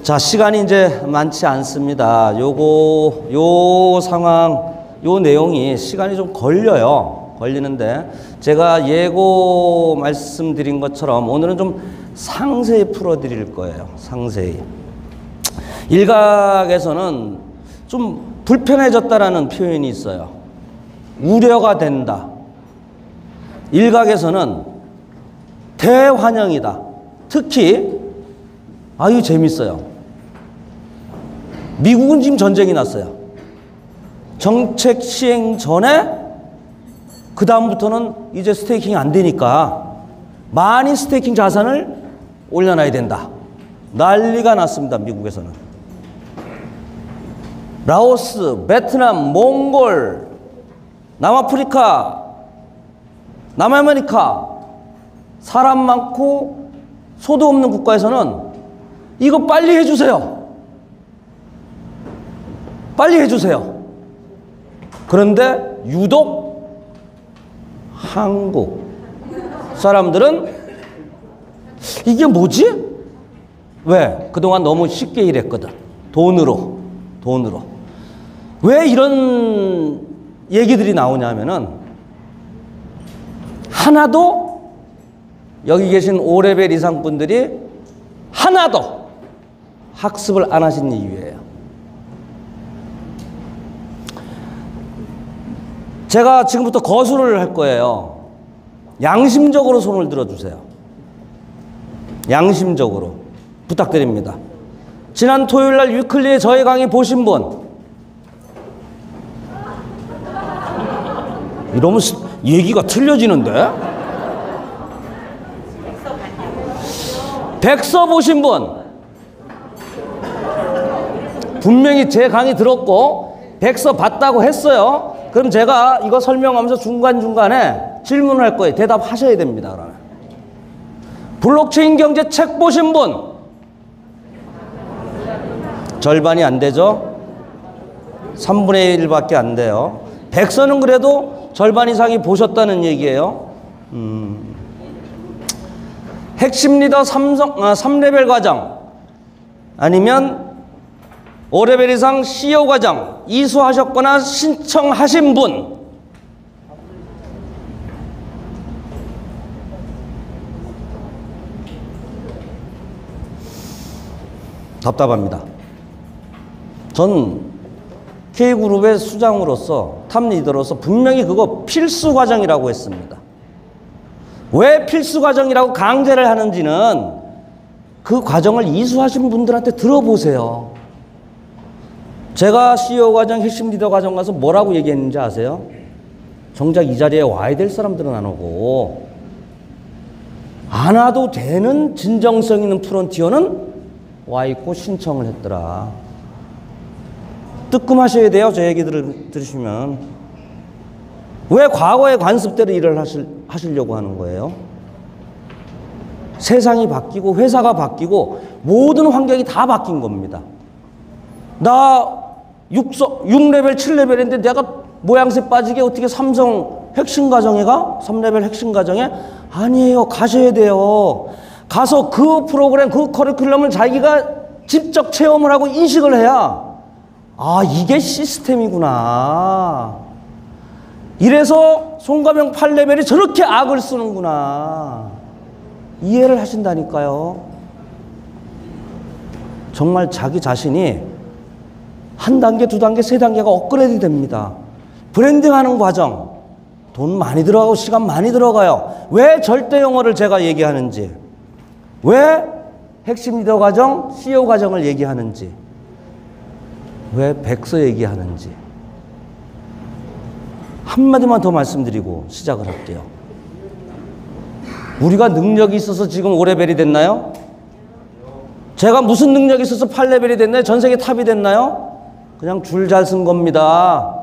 자, 시간이 이제 많지 않습니다. 요 상황, 요 내용이 시간이 좀 걸리는데, 제가 예고 말씀드린 것처럼 오늘은 좀 상세히 풀어드릴 거예요. 상세히. 일각에서는 좀 불편해졌다라는 표현이 있어요. 우려가 된다. 일각에서는 대환영이다. 특히 아유 재밌어요. 미국은 지금 전쟁이 났어요. 정책 시행 전에 그 다음부터는 이제 스테이킹이 안 되니까 많이 스테이킹 자산을 올려놔야 된다. 난리가 났습니다. 미국에서는. 라오스, 베트남, 몽골, 남아프리카, 남아메리카 사람 많고 소득 없는 국가에서는 이거 빨리 해주세요. 빨리 해주세요. 그런데 유독 한국 사람들은 이게 뭐지? 왜? 그동안 너무 쉽게 일했거든. 돈으로. 왜 이런 얘기들이 나오냐면은 하나도 여기 계신 5레벨 이상 분들이 하나도 학습을 안 하신 이유예요. 제가 지금부터 거수를 할 거예요. 양심적으로 손을 들어주세요. 양심적으로 부탁드립니다. 지난 토요일날 위클리에 저희 강의 보신 분, 이러면 얘기가 틀려지는데? 백서 보신 분, 분명히 제 강의 들었고 백서 봤다고 했어요. 그럼 제가 이거 설명하면서 중간중간에 질문을 할 거예요. 대답하셔야 됩니다. 그러면 블록체인 경제 책 보신 분, 절반이 안 되죠? 3분의 1밖에 안 돼요. 백서는 그래도 절반 이상이 보셨다는 얘기예요. 핵심 리더 3레벨 과정 아니면 5레벨 이상 CEO 과정 이수하셨거나 신청하신 분, 답답합니다. 전 K그룹의 수장으로서 탑리더로서 분명히 그거 필수 과정이라고 했습니다. 왜 필수 과정이라고 강제를 하는지는 그 과정을 이수하신 분들한테 들어보세요. 제가 CEO 과정, 핵심 리더 과정 가서 뭐라고 얘기했는지 아세요? 정작 이 자리에 와야 될 사람들은 안 오고 안 와도 되는 진정성 있는 프론티어는 와 있고 신청을 했더라. 뜨끔하셔야 돼요. 저 얘기 들으시면. 왜 과거의 관습대로 일을 하시려고 하는 거예요? 세상이 바뀌고 회사가 바뀌고 모든 환경이 다 바뀐 겁니다. 나 6레벨, 7레벨인데 내가 모양새 빠지게 어떻게 삼성 핵심 과정에 가? 3레벨 핵심 과정에? 아니에요. 가셔야 돼요. 가서 그 프로그램, 그 커리큘럼을 자기가 직접 체험을 하고 인식을 해야 아, 이게 시스템이구나. 이래서 송가명 8레벨이 저렇게 악을 쓰는구나. 이해를 하신다니까요. 정말 자기 자신이 한 단계, 두 단계, 세 단계가 업그레이드 됩니다. 브랜딩하는 과정, 돈 많이 들어가고 시간 많이 들어가요. 왜 절대 영어를 제가 얘기하는지, 왜 핵심 리더 과정, CEO 과정을 얘기하는지, 왜 백서 얘기하는지 한마디만 더 말씀드리고 시작을 할게요. 우리가 능력이 있어서 지금 5레벨이 됐나요? 제가 무슨 능력이 있어서 8레벨이 됐나요? 전 세계 탑이 됐나요? 그냥 줄 잘 쓴 겁니다.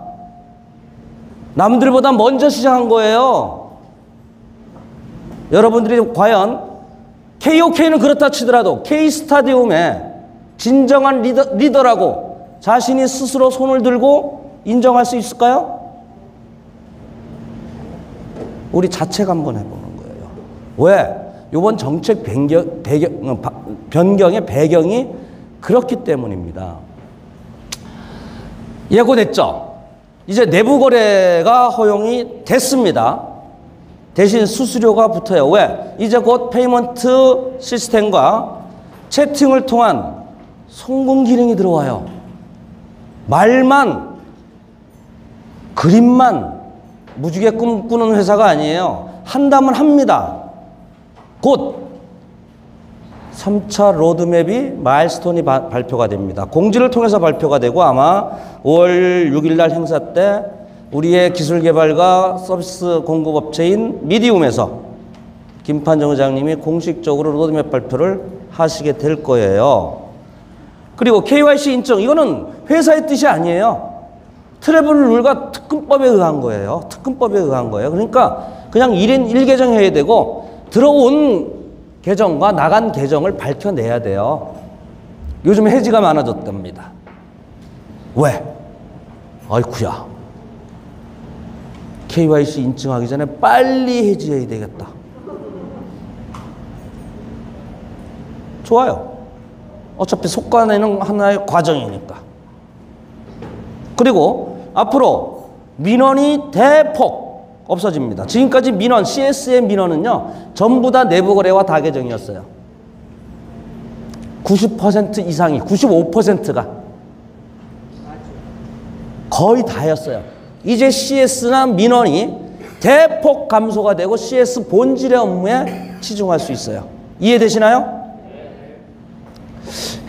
남들보다 먼저 시작한 거예요. 여러분들이 과연 KOK는 그렇다 치더라도 K스타디움에 진정한 리더라고 자신이 스스로 손을 들고 인정할 수 있을까요? 우리 자책 한번 해보는 거예요. 왜? 이번 정책 변경의 배경이 그렇기 때문입니다. 예고됐죠? 이제 내부 거래가 허용이 됐습니다. 대신 수수료가 붙어요. 왜? 이제 곧 페이먼트 시스템과 채팅을 통한 송금 기능이 들어와요. 말만, 그림만 무지개 꿈꾸는 회사가 아니에요. 한다면 합니다. 곧 3차 로드맵이 마일스톤이 발표가 됩니다. 공지를 통해서 발표가 되고 아마 5월 6일 날 행사 때 우리의 기술개발과 서비스 공급업체인 미디움에서 김판정 의장님이 공식적으로 로드맵 발표를 하시게 될 거예요. 그리고 KYC 인증, 이거는 회사의 뜻이 아니에요. 트래블 룰과 특근법에 의한 거예요. 특근법에 의한 거예요. 그러니까 그냥 1인 1계정 해야 되고 들어온 계정과 나간 계정을 밝혀내야 돼요. 요즘 해지가 많아졌답니다. 왜? 아이쿠야. KYC 인증하기 전에 빨리 해지해야 되겠다. 좋아요. 어차피 속간에는 하나의 과정이니까. 그리고 앞으로 민원이 대폭 없어집니다. 지금까지 민원, CS의 민원은요, 전부 다 내부 거래와 다계정이었어요. 90% 이상이, 95%가 거의 다였어요. 이제 CS나 민원이 대폭 감소가 되고 CS 본질의 업무에 치중할 수 있어요. 이해되시나요?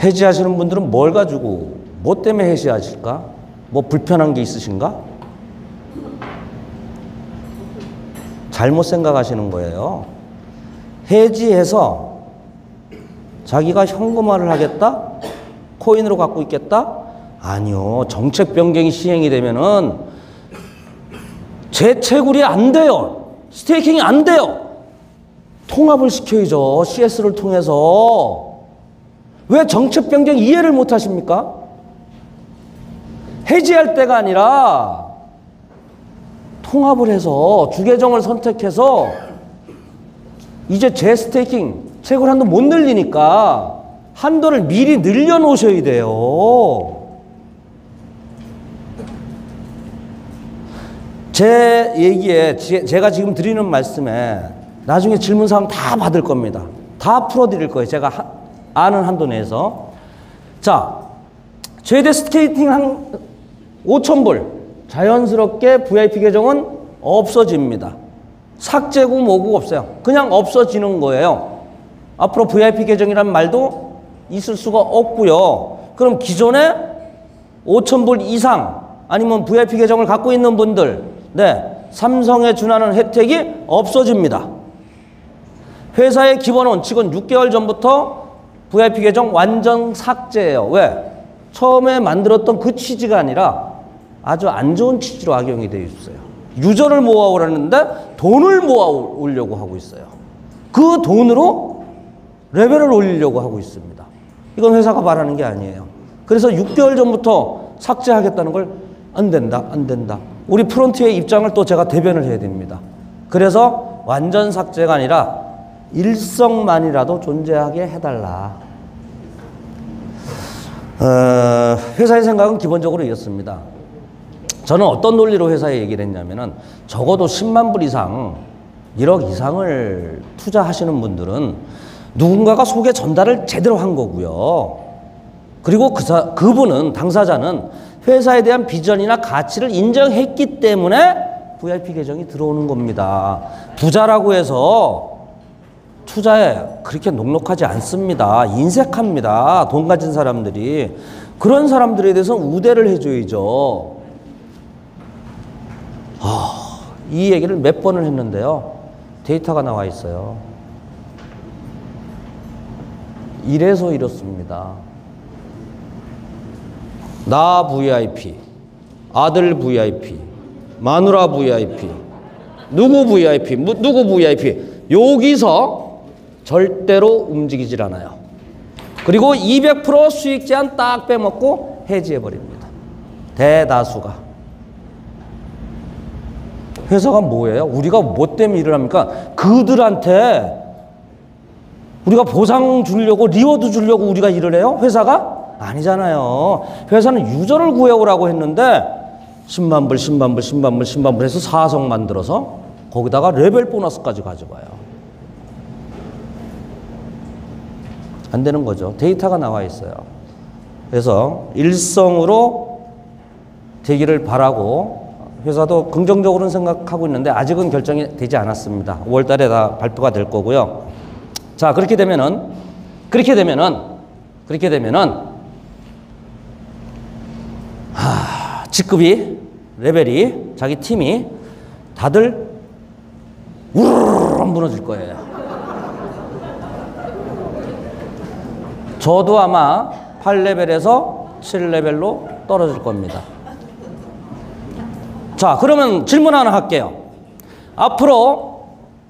해지하시는 분들은 뭘 가지고, 뭐 때문에 해지하실까? 뭐 불편한 게 있으신가? 잘못 생각하시는 거예요. 해지해서 자기가 현금화를 하겠다? 코인으로 갖고 있겠다? 아니요. 정책 변경이 시행이 되면은 재채굴이 안 돼요. 스테이킹이 안 돼요. 통합을 시켜야죠. CS를 통해서. 왜 정책 변경 이해를 못 하십니까? 해지할 때가 아니라 통합을 해서 주계정을 선택해서 이제 재스테이킹 채굴 한도 못 늘리니까 한도를 미리 늘려놓으셔야 돼요. 제 얘기에 제가 지금 드리는 말씀에 나중에 질문사항 다 받을 겁니다. 다 풀어드릴 거예요. 제가 아는 한도 내에서. 자, 최대 스테이킹 한 5,000불. 자연스럽게 VIP 계정은 없어집니다. 삭제고 뭐고 없어요. 그냥 없어지는 거예요. 앞으로 VIP 계정이라는 말도 있을 수가 없고요. 그럼 기존에 5,000불 이상 아니면 VIP 계정을 갖고 있는 분들, 네, 삼성에 준하는 혜택이 없어집니다. 회사의 기본 원칙은 6개월 전부터 VIP 계정 완전 삭제예요. 왜? 처음에 만들었던 그 취지가 아니라 아주 안 좋은 취지로 악용이 되어 있어요. 유저를 모아오라는데 돈을 모아오려고 하고 있어요. 그 돈으로 레벨을 올리려고 하고 있습니다. 이건 회사가 바라는 게 아니에요. 그래서 6개월 전부터 삭제하겠다는 걸 안 된다, 안 된다. 우리 프론트의 입장을 또 제가 대변을 해야 됩니다. 그래서 완전 삭제가 아니라 일성만이라도 존재하게 해달라. 회사의 생각은 기본적으로 이렇습니다. 저는 어떤 논리로 회사에 얘기를 했냐면은 적어도 10만 불 이상, 1억 이상을 투자하시는 분들은 누군가가 소개 전달을 제대로 한 거고요. 그리고 그분은, 당사자는 회사에 대한 비전이나 가치를 인정했기 때문에 VIP 계정이 들어오는 겁니다. 부자라고 해서 투자에 그렇게 녹록하지 않습니다. 인색합니다. 돈 가진 사람들이. 그런 사람들에 대해서는 우대를 해줘야죠. 이 얘기를 몇 번을 했는데요. 데이터가 나와 있어요. 이래서 이렇습니다. 나 VIP, 아들 VIP, 마누라 VIP, 누구 VIP, 누구 VIP. 여기서 절대로 움직이질 않아요. 그리고 200% 수익 제한 딱 빼먹고 해지해버립니다. 대다수가. 회사가 뭐예요? 우리가 뭐 때문에 일을 합니까? 그들한테 우리가 보상 주려고, 리워드 주려고 우리가 일을 해요? 회사가? 아니잖아요. 회사는 유저를 구해오라고 했는데 10만 불, 10만 불, 10만 불, 10만 불 해서 4성 만들어서 거기다가 레벨 보너스까지 가져가요. 안 되는 거죠. 데이터가 나와 있어요. 그래서 일성으로 되기를 바라고 회사도 긍정적으로는 생각하고 있는데 아직은 결정이 되지 않았습니다. 5월 달에 다 발표가 될 거고요. 자, 그렇게 되면은 직급이, 레벨이, 자기 팀이 다들 우르르 무너질 거예요. 저도 아마 8레벨에서 7레벨로 떨어질 겁니다. 자, 그러면 질문 하나 할게요. 앞으로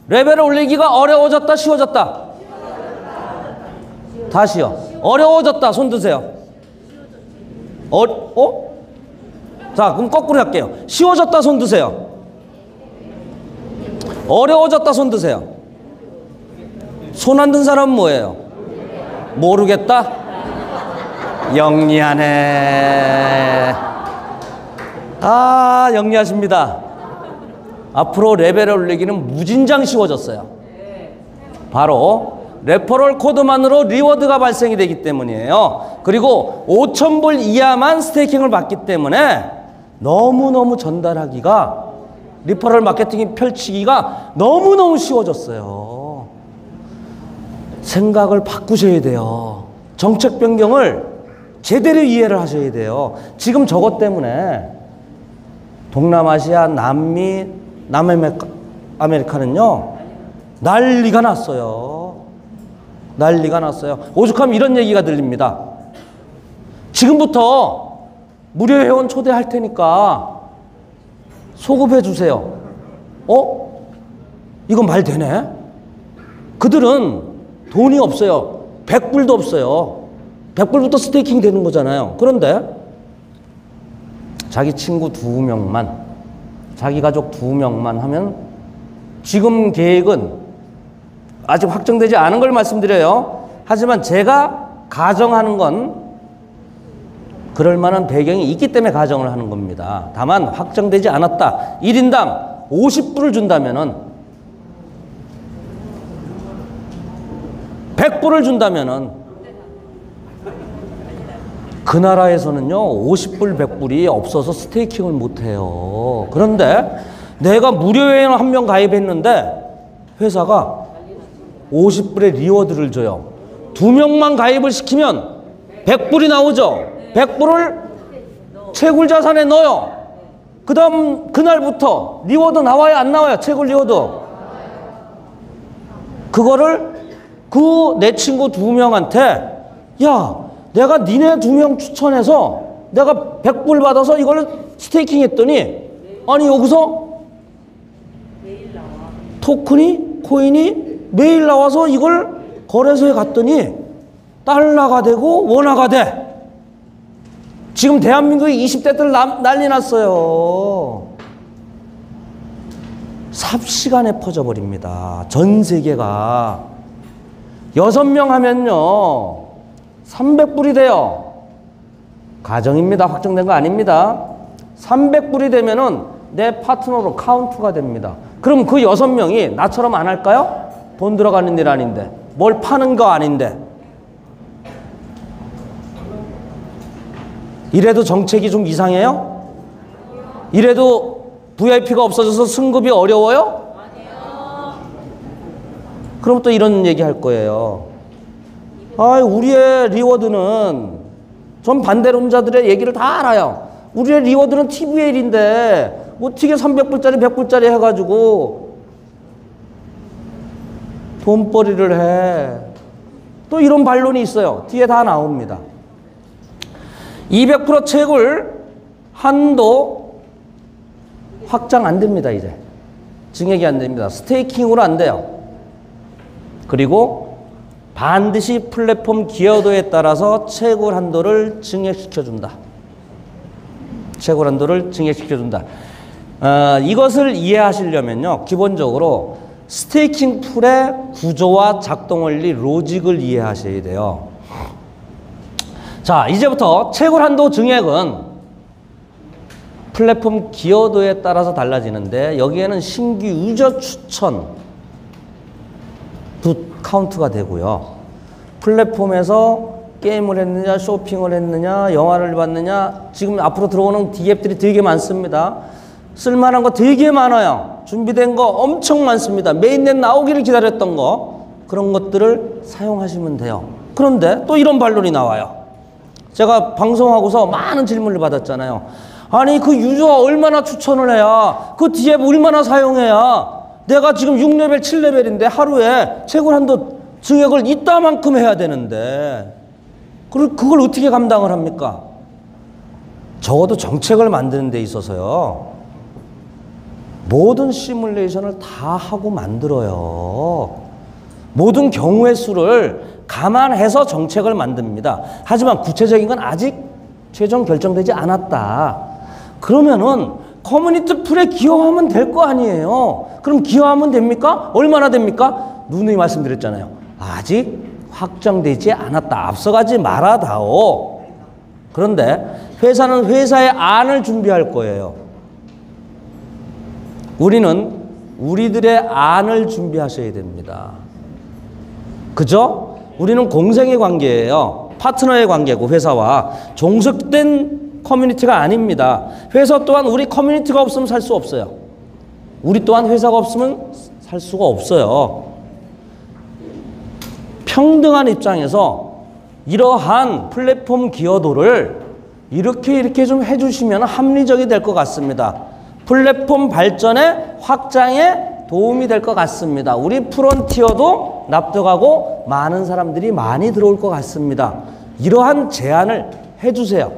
레벨을 올리기가 어려워졌다, 쉬워졌다? 다시요. 어려워졌다, 손 드세요. 자, 그럼 거꾸로 할게요. 쉬워졌다, 손 드세요. 어려워졌다, 손 드세요. 손 안 든 사람은 뭐예요? 모르겠다? 영리하네. 아, 영리하십니다. 앞으로 레벨을 올리기는 무진장 쉬워졌어요. 바로 레퍼럴 코드만으로 리워드가 발생이 되기 때문이에요. 그리고 5,000불 이하만 스테이킹을 받기 때문에 너무너무 전달하기가, 리퍼럴 마케팅이 펼치기가 너무너무 쉬워졌어요. 생각을 바꾸셔야 돼요. 정책 변경을 제대로 이해를 하셔야 돼요. 지금 저것 때문에 동남아시아, 남미, 남아메리카는요 난리가 났어요. 난리가 났어요. 오죽하면 이런 얘기가 들립니다. 지금부터 무료 회원 초대할 테니까 소급해 주세요. 이거 말 되네? 그들은 돈이 없어요. 100불도 없어요. 100불부터 스테이킹 되는 거잖아요. 그런데 자기 친구 2명만, 자기 가족 2명만 하면, 지금 계획은 아직 확정되지 않은 걸 말씀드려요. 하지만 제가 가정하는 건 그럴 만한 배경이 있기 때문에 가정을 하는 겁니다. 다만 확정되지 않았다. 1인당 50불을 준다면은, 100불을 준다면은 그 나라에서는요 50불 100불이 없어서 스테이킹을 못해요. 그런데 내가 무료 회원 한 명 가입했는데 회사가 50불의 리워드를 줘요. 2명만 가입을 시키면 100불이 나오죠. 100불을 채굴 자산에 넣어요. 그 다음 그날부터 리워드 나와요, 안 나와요? 채굴 리워드. 그거를 내 친구 2명한테, 야, 내가 니네 2명 추천해서 내가 100불 받아서 이걸 스테이킹 했더니, 아니 여기서 토큰이, 코인이 매일 나와서 이걸 거래소에 갔더니 달러가 되고 원화가 돼. 지금 대한민국의 20대들 난리 났어요. 삽시간에 퍼져버립니다. 전 세계가. 6명 하면요 300불이 돼요. 가정입니다. 확정된 거 아닙니다. 300불이 되면은 내 파트너로 카운트가 됩니다. 그럼 그 6명이 나처럼 안 할까요? 돈 들어가는 일 아닌데, 뭘 파는 거 아닌데. 이래도 정책이 좀 이상해요? 이래도 VIP가 없어져서 승급이 어려워요? 그럼 또 이런 얘기 할 거예요. 우리의 리워드는, 전 반대론자들의 얘기를 다 알아요. 우리의 리워드는 TVL인데 어떻게 300불짜리 100불짜리 해가지고 돈벌이를 해. 또 이런 반론이 있어요. 뒤에 다 나옵니다. 200% 채굴 한도 확장 안 됩니다. 이제 증액이 안 됩니다. 스테이킹으로 안 돼요. 그리고 반드시 플랫폼 기여도에 따라서 채굴 한도를 증액시켜준다. 채굴 한도를 증액시켜준다. 이것을 이해하시려면요, 기본적으로 스테이킹 풀의 구조와 작동 원리, 로직을 이해하셔야 돼요. 자, 이제부터 채굴 한도 증액은 플랫폼 기여도에 따라서 달라지는데 여기에는 신규 유저 추천 도 카운트가 되고요. 플랫폼에서 게임을 했느냐, 쇼핑을 했느냐, 영화를 봤느냐, 지금 앞으로 들어오는 D앱들이 되게 많습니다. 쓸만한 거 되게 많아요. 준비된 거 엄청 많습니다. 메인넷 나오기를 기다렸던 거, 그런 것들을 사용하시면 돼요. 그런데 또 이런 반론이 나와요. 제가 방송하고서 많은 질문을 받았잖아요. 아니, 그 유저가 얼마나 추천을 해야, 그 D앱 얼마나 사용해야 내가 지금 6레벨, 7레벨인데 하루에 채굴 한도 증액을 이따만큼 해야 되는데 그걸 어떻게 감당을 합니까? 적어도 정책을 만드는 데 있어서요, 모든 시뮬레이션을 다 하고 만들어요. 모든 경우의 수를 감안해서 정책을 만듭니다. 하지만 구체적인 건 아직 최종 결정되지 않았다. 그러면은 커뮤니티 풀에 기여하면 될 거 아니에요. 그럼 기여하면 됩니까? 얼마나 됩니까? 누누이 말씀드렸잖아요. 아직 확정되지 않았다. 앞서가지 말아다오. 그런데 회사는 회사의 안을 준비할 거예요. 우리는 우리들의 안을 준비하셔야 됩니다. 그죠? 우리는 공생의 관계예요. 파트너의 관계고, 회사와 종속된 커뮤니티가 아닙니다. 회사 또한 우리 커뮤니티가 없으면 살 수 없어요. 우리 또한 회사가 없으면 살 수가 없어요. 평등한 입장에서 이러한 플랫폼 기여도를 이렇게 좀 해주시면 합리적이 될 것 같습니다. 플랫폼 발전에 확장에 도움이 될 것 같습니다. 우리 프론티어도 납득하고 많은 사람들이 많이 들어올 것 같습니다. 이러한 제안을 해주세요.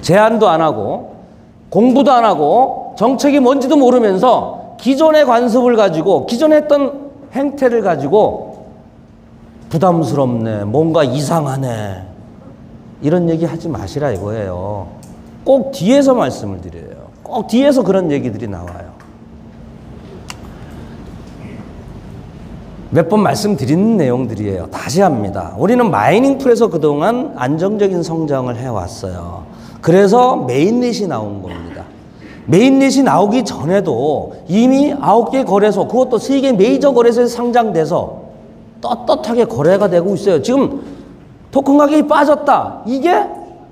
제안도 안 하고 공부도 안 하고 정책이 뭔지도 모르면서 기존의 관습을 가지고, 기존에 했던 행태를 가지고 부담스럽네, 뭔가 이상하네, 이런 얘기 하지 마시라 이거예요. 꼭 뒤에서 말씀을 드려요. 꼭 뒤에서 그런 얘기들이 나와요. 몇 번 말씀드린 내용들이에요. 다시 합니다. 우리는 마이닝 풀에서 그동안 안정적인 성장을 해왔어요. 그래서 메인넷이 나온 겁니다. 메인넷이 나오기 전에도 이미 9개 거래소, 그것도 3개 메이저 거래소에서 상장돼서 떳떳하게 거래가 되고 있어요. 지금 토큰 가격이 빠졌다, 이게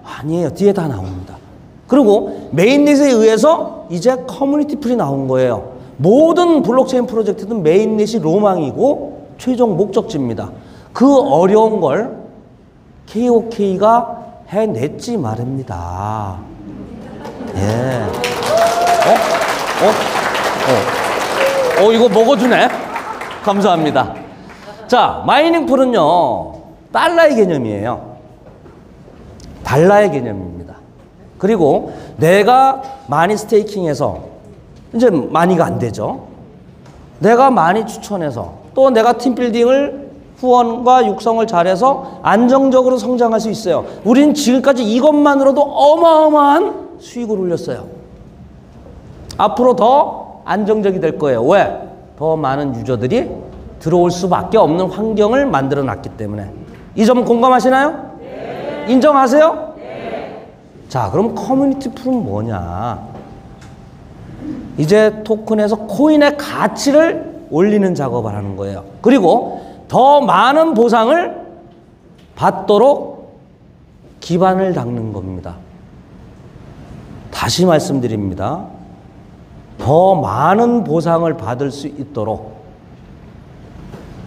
아니에요. 뒤에 다 나옵니다. 그리고 메인넷에 의해서 이제 커뮤니티 풀이 나온 거예요. 모든 블록체인 프로젝트는 메인넷이 로망이고 최종 목적지입니다. 그 어려운 걸 KOK가 해냈지 말입니다. 예. 이거 먹어주네? 감사합니다. 자, 마이닝 풀은요, 달러의 개념이에요. 달러의 개념입니다. 그리고 내가 많이 스테이킹해서 이제 많이가 안 되죠. 내가 많이 추천해서 또 내가 팀빌딩을 후원과 육성을 잘해서 안정적으로 성장할 수 있어요. 우린 지금까지 이것만으로도 어마어마한 수익을 올렸어요. 앞으로 더 안정적이 될 거예요. 왜? 더 많은 유저들이 들어올 수밖에 없는 환경을 만들어 놨기 때문에. 이 점 공감하시나요? 네. 인정하세요? 네. 자, 그럼 커뮤니티 풀은 뭐냐? 이제 토큰에서 코인의 가치를 올리는 작업을 하는 거예요. 그리고 더 많은 보상을 받도록 기반을 닦는 겁니다. 다시 말씀드립니다. 더 많은 보상을 받을 수 있도록.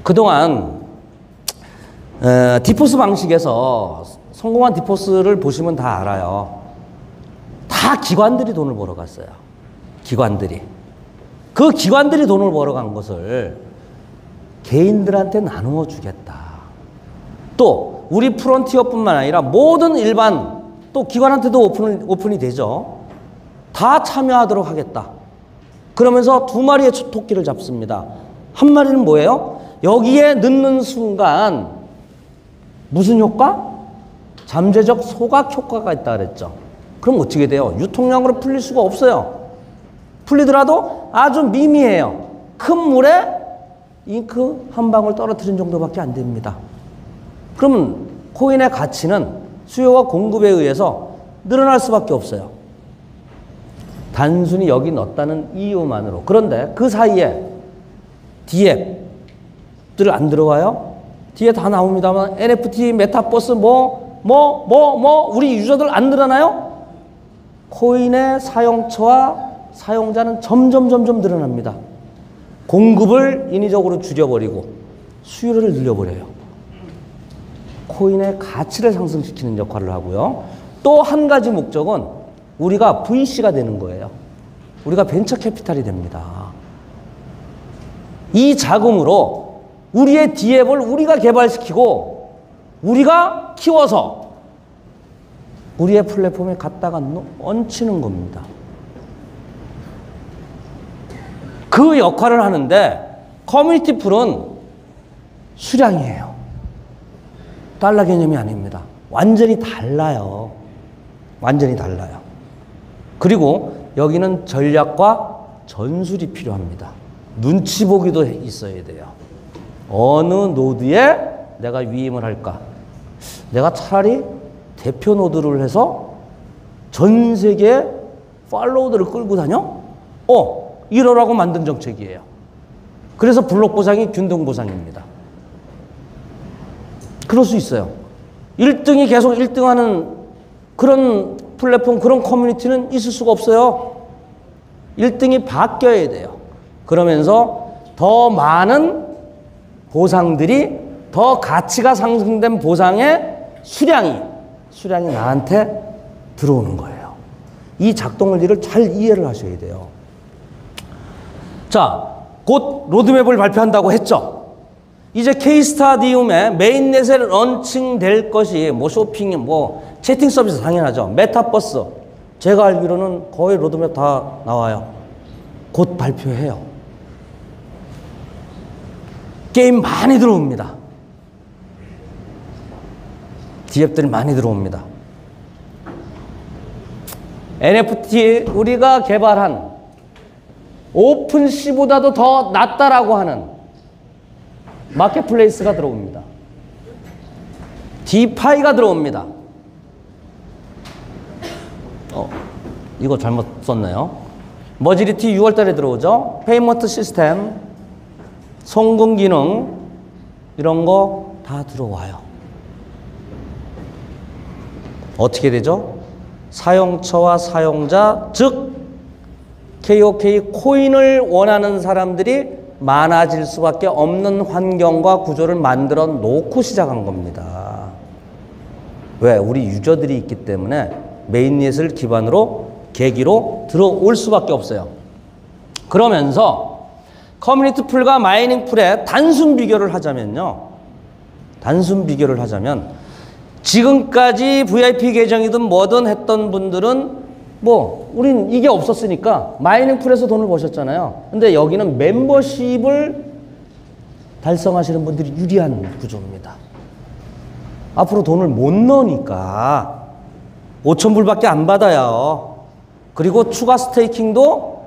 그동안 디포스 방식에서 성공한 디포스를 보시면 다 알아요. 다 기관들이 돈을 벌어갔어요. 기관들이. 그 기관들이 돈을 벌어간 것을 개인들한테 나누어 주겠다. 또 우리 프론티어뿐만 아니라 모든 일반 또 기관한테도 오픈이 되죠. 다 참여하도록 하겠다. 그러면서 2마리의 토끼를 잡습니다. 한 마리는 뭐예요? 여기에 넣는 순간 무슨 효과? 잠재적 소각 효과가 있다 그랬죠. 그럼 어떻게 돼요? 유통량으로 풀릴 수가 없어요. 풀리더라도 아주 미미해요. 큰 물에 잉크 한 방울 떨어뜨린 정도밖에 안 됩니다. 그러면 코인의 가치는 수요와 공급에 의해서 늘어날 수밖에 없어요. 단순히 여기 넣었다는 이유만으로. 그런데 그 사이에 D앱들 안 들어와요? 뒤에 다 나옵니다만 NFT, 메타버스 우리 유저들 안 늘어나요? 코인의 사용처와 사용자는 점점 늘어납니다. 공급을 인위적으로 줄여버리고 수요를 늘려버려요. 코인의 가치를 상승시키는 역할을 하고요. 또 한 가지 목적은 우리가 VC가 되는 거예요. 우리가 벤처 캐피탈이 됩니다. 이 자금으로 우리의 D앱을 우리가 개발시키고 우리가 키워서 우리의 플랫폼에 갖다가 얹히는 겁니다. 그 역할을 하는데 커뮤니티 풀은 수량이에요. 달러 개념이 아닙니다. 완전히 달라요. 완전히 달라요. 그리고 여기는 전략과 전술이 필요합니다. 눈치 보기도 있어야 돼요. 어느 노드에 내가 위임을 할까? 내가 차라리 대표 노드를 해서 전 세계 팔로워들을 끌고 다녀? 이러라고 만든 정책이에요. 그래서 블록 보상이 균등 보상입니다. 그럴 수 있어요. 1등이 계속 1등하는 그런 플랫폼, 그런 커뮤니티는 있을 수가 없어요. 1등이 바뀌어야 돼요. 그러면서 더 많은 보상들이, 더 가치가 상승된 보상의 수량이 나한테 들어오는 거예요. 이 작동 원리를 잘 이해를 하셔야 돼요. 자, 곧 로드맵을 발표한다고 했죠. 이제 K-스타디움의 메인넷에 런칭될 것이 쇼핑, 채팅 서비스 당연하죠. 메타버스. 제가 알기로는 거의 로드맵 다 나와요. 곧 발표해요. 게임 많이 들어옵니다. D앱들이 많이 들어옵니다. NFT 우리가 개발한 오픈시보다도 더 낫다라고 하는 마켓플레이스가 들어옵니다. 디파이가 들어옵니다. 이거 잘못 썼네요. 머지리티 6월 달에 들어오죠. 페이먼트 시스템, 송금 기능 이런 거 다 들어와요. 어떻게 되죠? 사용처와 사용자, 즉 KOK 코인을 원하는 사람들이 많아질 수밖에 없는 환경과 구조를 만들어 놓고 시작한 겁니다. 왜? 우리 유저들이 있기 때문에 메인넷을 기반으로 계기로 들어올 수밖에 없어요. 그러면서 커뮤니티 풀과 마이닝 풀의 단순 비교를 하자면 지금까지 VIP 계정이든 뭐든 했던 분들은 우린 이게 없었으니까 마이닝 풀에서 돈을 버셨잖아요. 근데 여기는 멤버십을 달성하시는 분들이 유리한 구조입니다. 앞으로 돈을 못 넣으니까 5,000불밖에 안 받아요. 그리고 추가 스테이킹도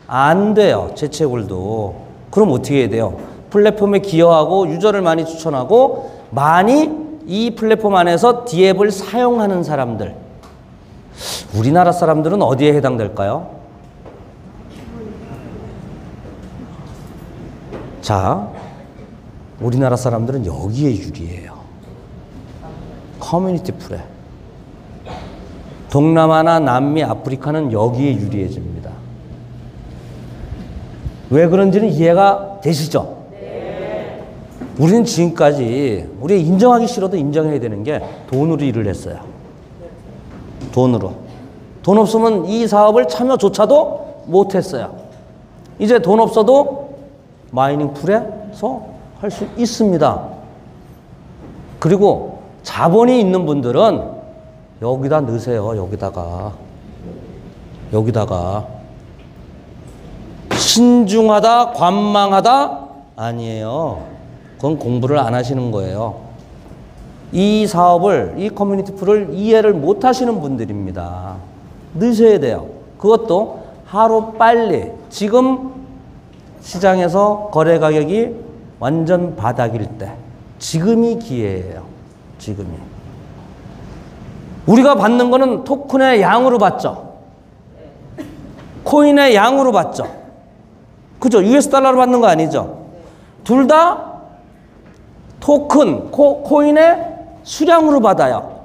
안 돼요. 재채굴도. 그럼 어떻게 해야 돼요? 플랫폼에 기여하고 유저를 많이 추천하고 많이 이 플랫폼 안에서 D앱을 사용하는 사람들. 우리나라 사람들은 어디에 해당될까요? 자, 우리나라 사람들은 여기에 유리해요. 커뮤니티 풀에. 동남아나 남미, 아프리카는 여기에 유리해집니다. 왜 그런지는 이해가 되시죠? 네. 우리는 지금까지 우리 인정하기 싫어도 인정해야 되는 게 돈으로 일을 했어요. 돈으로. 돈 없으면 이 사업을 참여조차도 못했어요. 이제 돈 없어도 마이닝 풀에서 할 수 있습니다. 그리고 자본이 있는 분들은 여기다 넣으세요. 여기다가 신중하다, 관망하다 아니에요. 그건 공부를 안 하시는 거예요. 이 사업을, 이 커뮤니티 풀을 이해를 못 하시는 분들입니다. 넣으셔야 돼요. 그것도 하루 빨리. 지금 시장에서 거래 가격이 완전 바닥일 때. 지금이 기회예요. 지금이. 우리가 받는 거는 토큰의 양으로 받죠. 코인의 양으로 받죠. 그죠? US 달러로 받는 거 아니죠? 둘 다 토큰, 코인의 수량으로 받아요.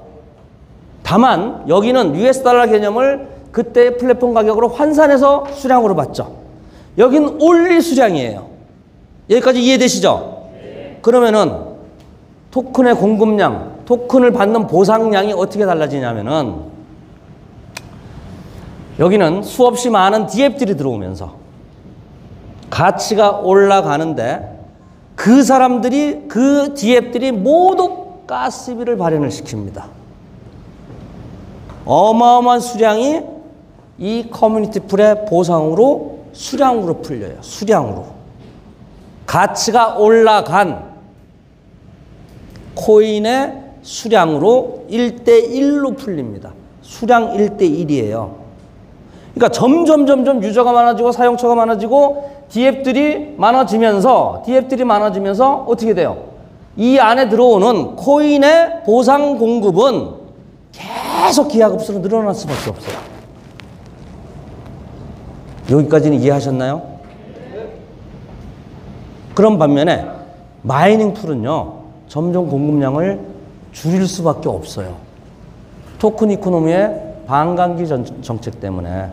다만 여기는 US 달러 개념을 그때의 플랫폼 가격으로 환산해서 수량으로 받죠. 여기는 올리 수량이에요. 여기까지 이해되시죠? 네. 그러면은 토큰의 공급량, 토큰을 받는 보상량이 어떻게 달라지냐면은 여기는 수없이 많은 DF들이 들어오면서 가치가 올라가는데 그 사람들이, 그 DF들이 모두 가스비를 발현을 시킵니다. 어마어마한 수량이 이 커뮤니티 풀의 보상으로 수량으로 풀려요. 수량으로. 가치가 올라간 코인의 수량으로 1대1로 풀립니다. 수량 1대1이에요. 그러니까 점점 유저가 많아지고 사용처가 많아지고 DF들이 많아지면서 어떻게 돼요? 이 안에 들어오는 코인의 보상 공급은 계속 기하급수로 늘어날 수밖에 없어요. 여기까지는 이해하셨나요? 그런 반면에 마이닝 풀은요, 점점 공급량을 줄일 수밖에 없어요. 토큰 이코노미의 반감기 정책 때문에.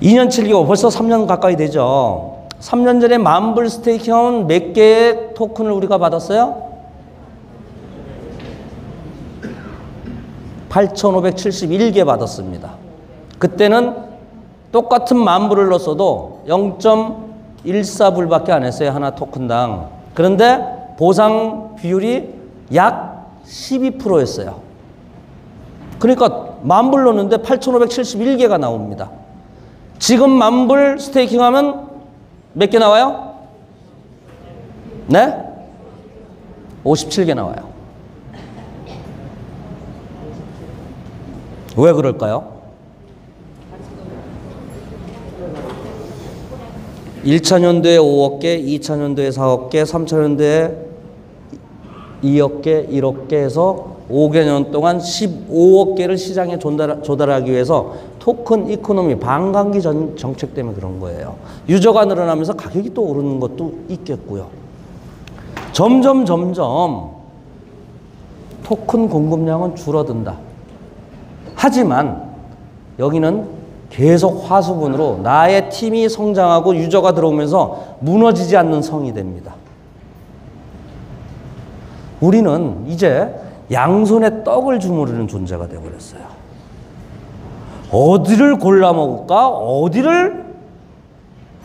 2년 7개월, 벌써 3년 가까이 되죠. 3년 전에 만불 스테이킹한 몇 개의 토큰을 우리가 받았어요? 8,571개 받았습니다. 그때는 똑같은 만불을 넣었어도 0.14불밖에 안 했어요. 하나 토큰당. 그런데 보상 비율이 약 12%였어요. 그러니까 만불 넣었는데 8,571개가 나옵니다. 지금 만불 스테이킹 하면 몇 개 나와요? 네? 57개 나와요. 왜 그럴까요? 1차년도에 5억 개, 2차년도에 4억 개, 3차년도에 2억 개, 1억 개 해서 5개년 동안 15억 개를 시장에 조달하기 위해서 토큰 이코노미 반감기 정책 때문에 그런 거예요. 유저가 늘어나면서 가격이 또 오르는 것도 있겠고요. 점점 토큰 공급량은 줄어든다. 하지만 여기는 계속 화수분으로 나의 팀이 성장하고 유저가 들어오면서 무너지지 않는 성이 됩니다. 우리는 이제 양손에 떡을 주무르는 존재가 되어버렸어요. 어디를 골라 먹을까? 어디를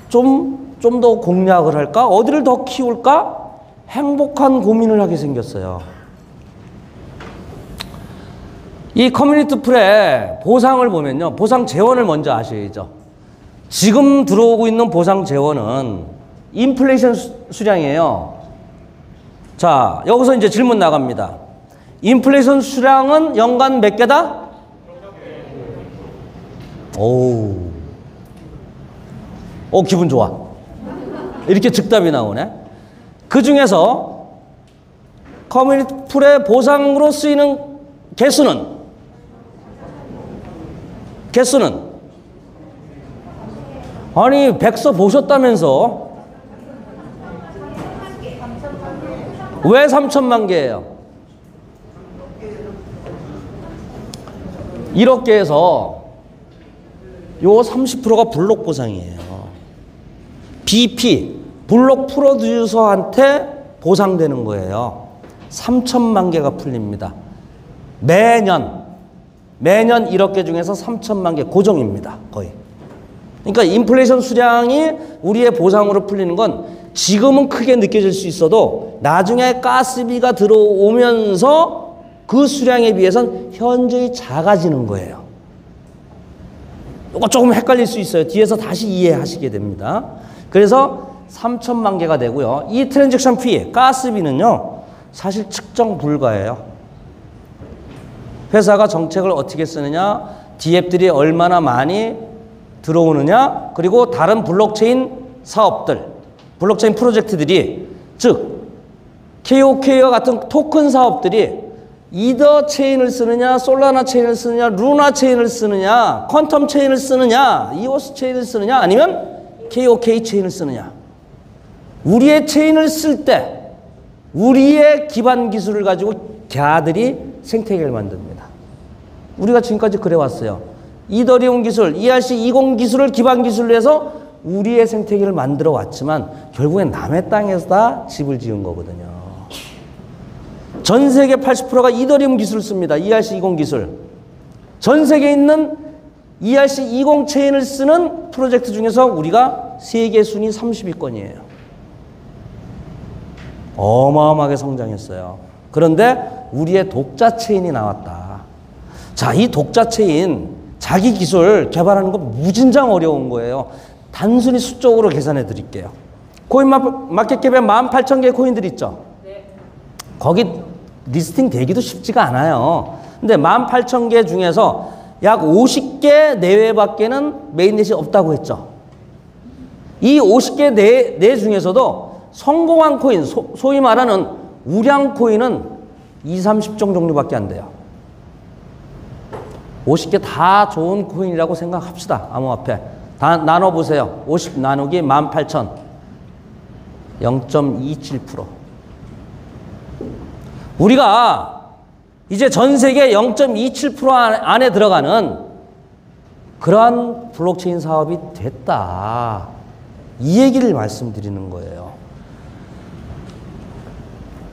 좀 더 공략을 할까? 어디를 더 키울까? 행복한 고민을 하게 생겼어요. 이 커뮤니티 풀의 보상을 보면요. 보상 재원을 먼저 아셔야죠. 지금 들어오고 있는 보상 재원은 인플레이션 수량이에요. 자, 여기서 이제 질문 나갑니다. 인플레이션 수량은 연간 몇 개다? 오, 기분 좋아. 이렇게 즉답이 나오네. 그 중에서 커뮤니티 풀의 보상으로 쓰이는 개수는 아니 백서 보셨다면서 왜 3천만 개예요? 1억 개에서 요 30%가 블록 보상이에요. BP 블록 프로듀서한테 보상되는 거예요. 3천만 개가 풀립니다. 매년 1억 개 중에서 3천만 개 고정입니다. 거의. 그러니까 인플레이션 수량이 우리의 보상으로 풀리는 건 지금은 크게 느껴질 수 있어도 나중에 가스비가 들어오면서 그 수량에 비해서는 현저히 작아지는 거예요. 이거 조금 헷갈릴 수 있어요. 뒤에서 다시 이해하시게 됩니다. 그래서 3천만 개가 되고요. 이 트랜잭션 피, 가스비는요. 사실 측정 불가예요. 회사가 정책을 어떻게 쓰느냐, DF들이 얼마나 많이 들어오느냐, 그리고 다른 블록체인 사업들, 블록체인 프로젝트들이, 즉 KOK와 같은 토큰 사업들이 이더 체인을 쓰느냐, 솔라나 체인을 쓰느냐, 루나 체인을 쓰느냐, 퀀텀 체인을 쓰느냐, 이오스 체인을 쓰느냐, 아니면 KOK 체인을 쓰느냐. 우리의 체인을 쓸 때 우리의 기반 기술을 가지고 걔들이 생태계를 만듭니다. 우리가 지금까지 그래왔어요. 이더리움 기술, ERC20 기술을 기반 기술로 해서 우리의 생태계를 만들어 왔지만 결국엔 남의 땅에서 다 집을 지은 거거든요. 전 세계 80%가 이더리움 기술을 씁니다. ERC20 기술. 전 세계에 있는 ERC20 체인을 쓰는 프로젝트 중에서 우리가 세계 순위 30위권이에요. 어마어마하게 성장했어요. 그런데 우리의 독자 체인이 나왔다. 자, 이 독자 체인, 자기 기술 개발하는 거 무진장 어려운 거예요. 단순히 수적으로 계산해 드릴게요. 코인마켓캡에 18,000개의 코인들 있죠? 네. 거기 리스팅 되기도 쉽지가 않아요. 근데 18,000개 중에서 약 50개 내외밖에는 메인넷이 없다고 했죠. 이 50개 내 중에서도 성공한 코인, 소위 말하는 우량 코인은 20, 30종 정도밖에 안 돼요. 50개 다 좋은 코인이라고 생각합시다. 암호화폐. 다 나눠보세요. 50 나누기 18,000. 0.27%. 우리가 이제 전 세계 0.27% 안에 들어가는 그러한 블록체인 사업이 됐다. 이 얘기를 말씀드리는 거예요.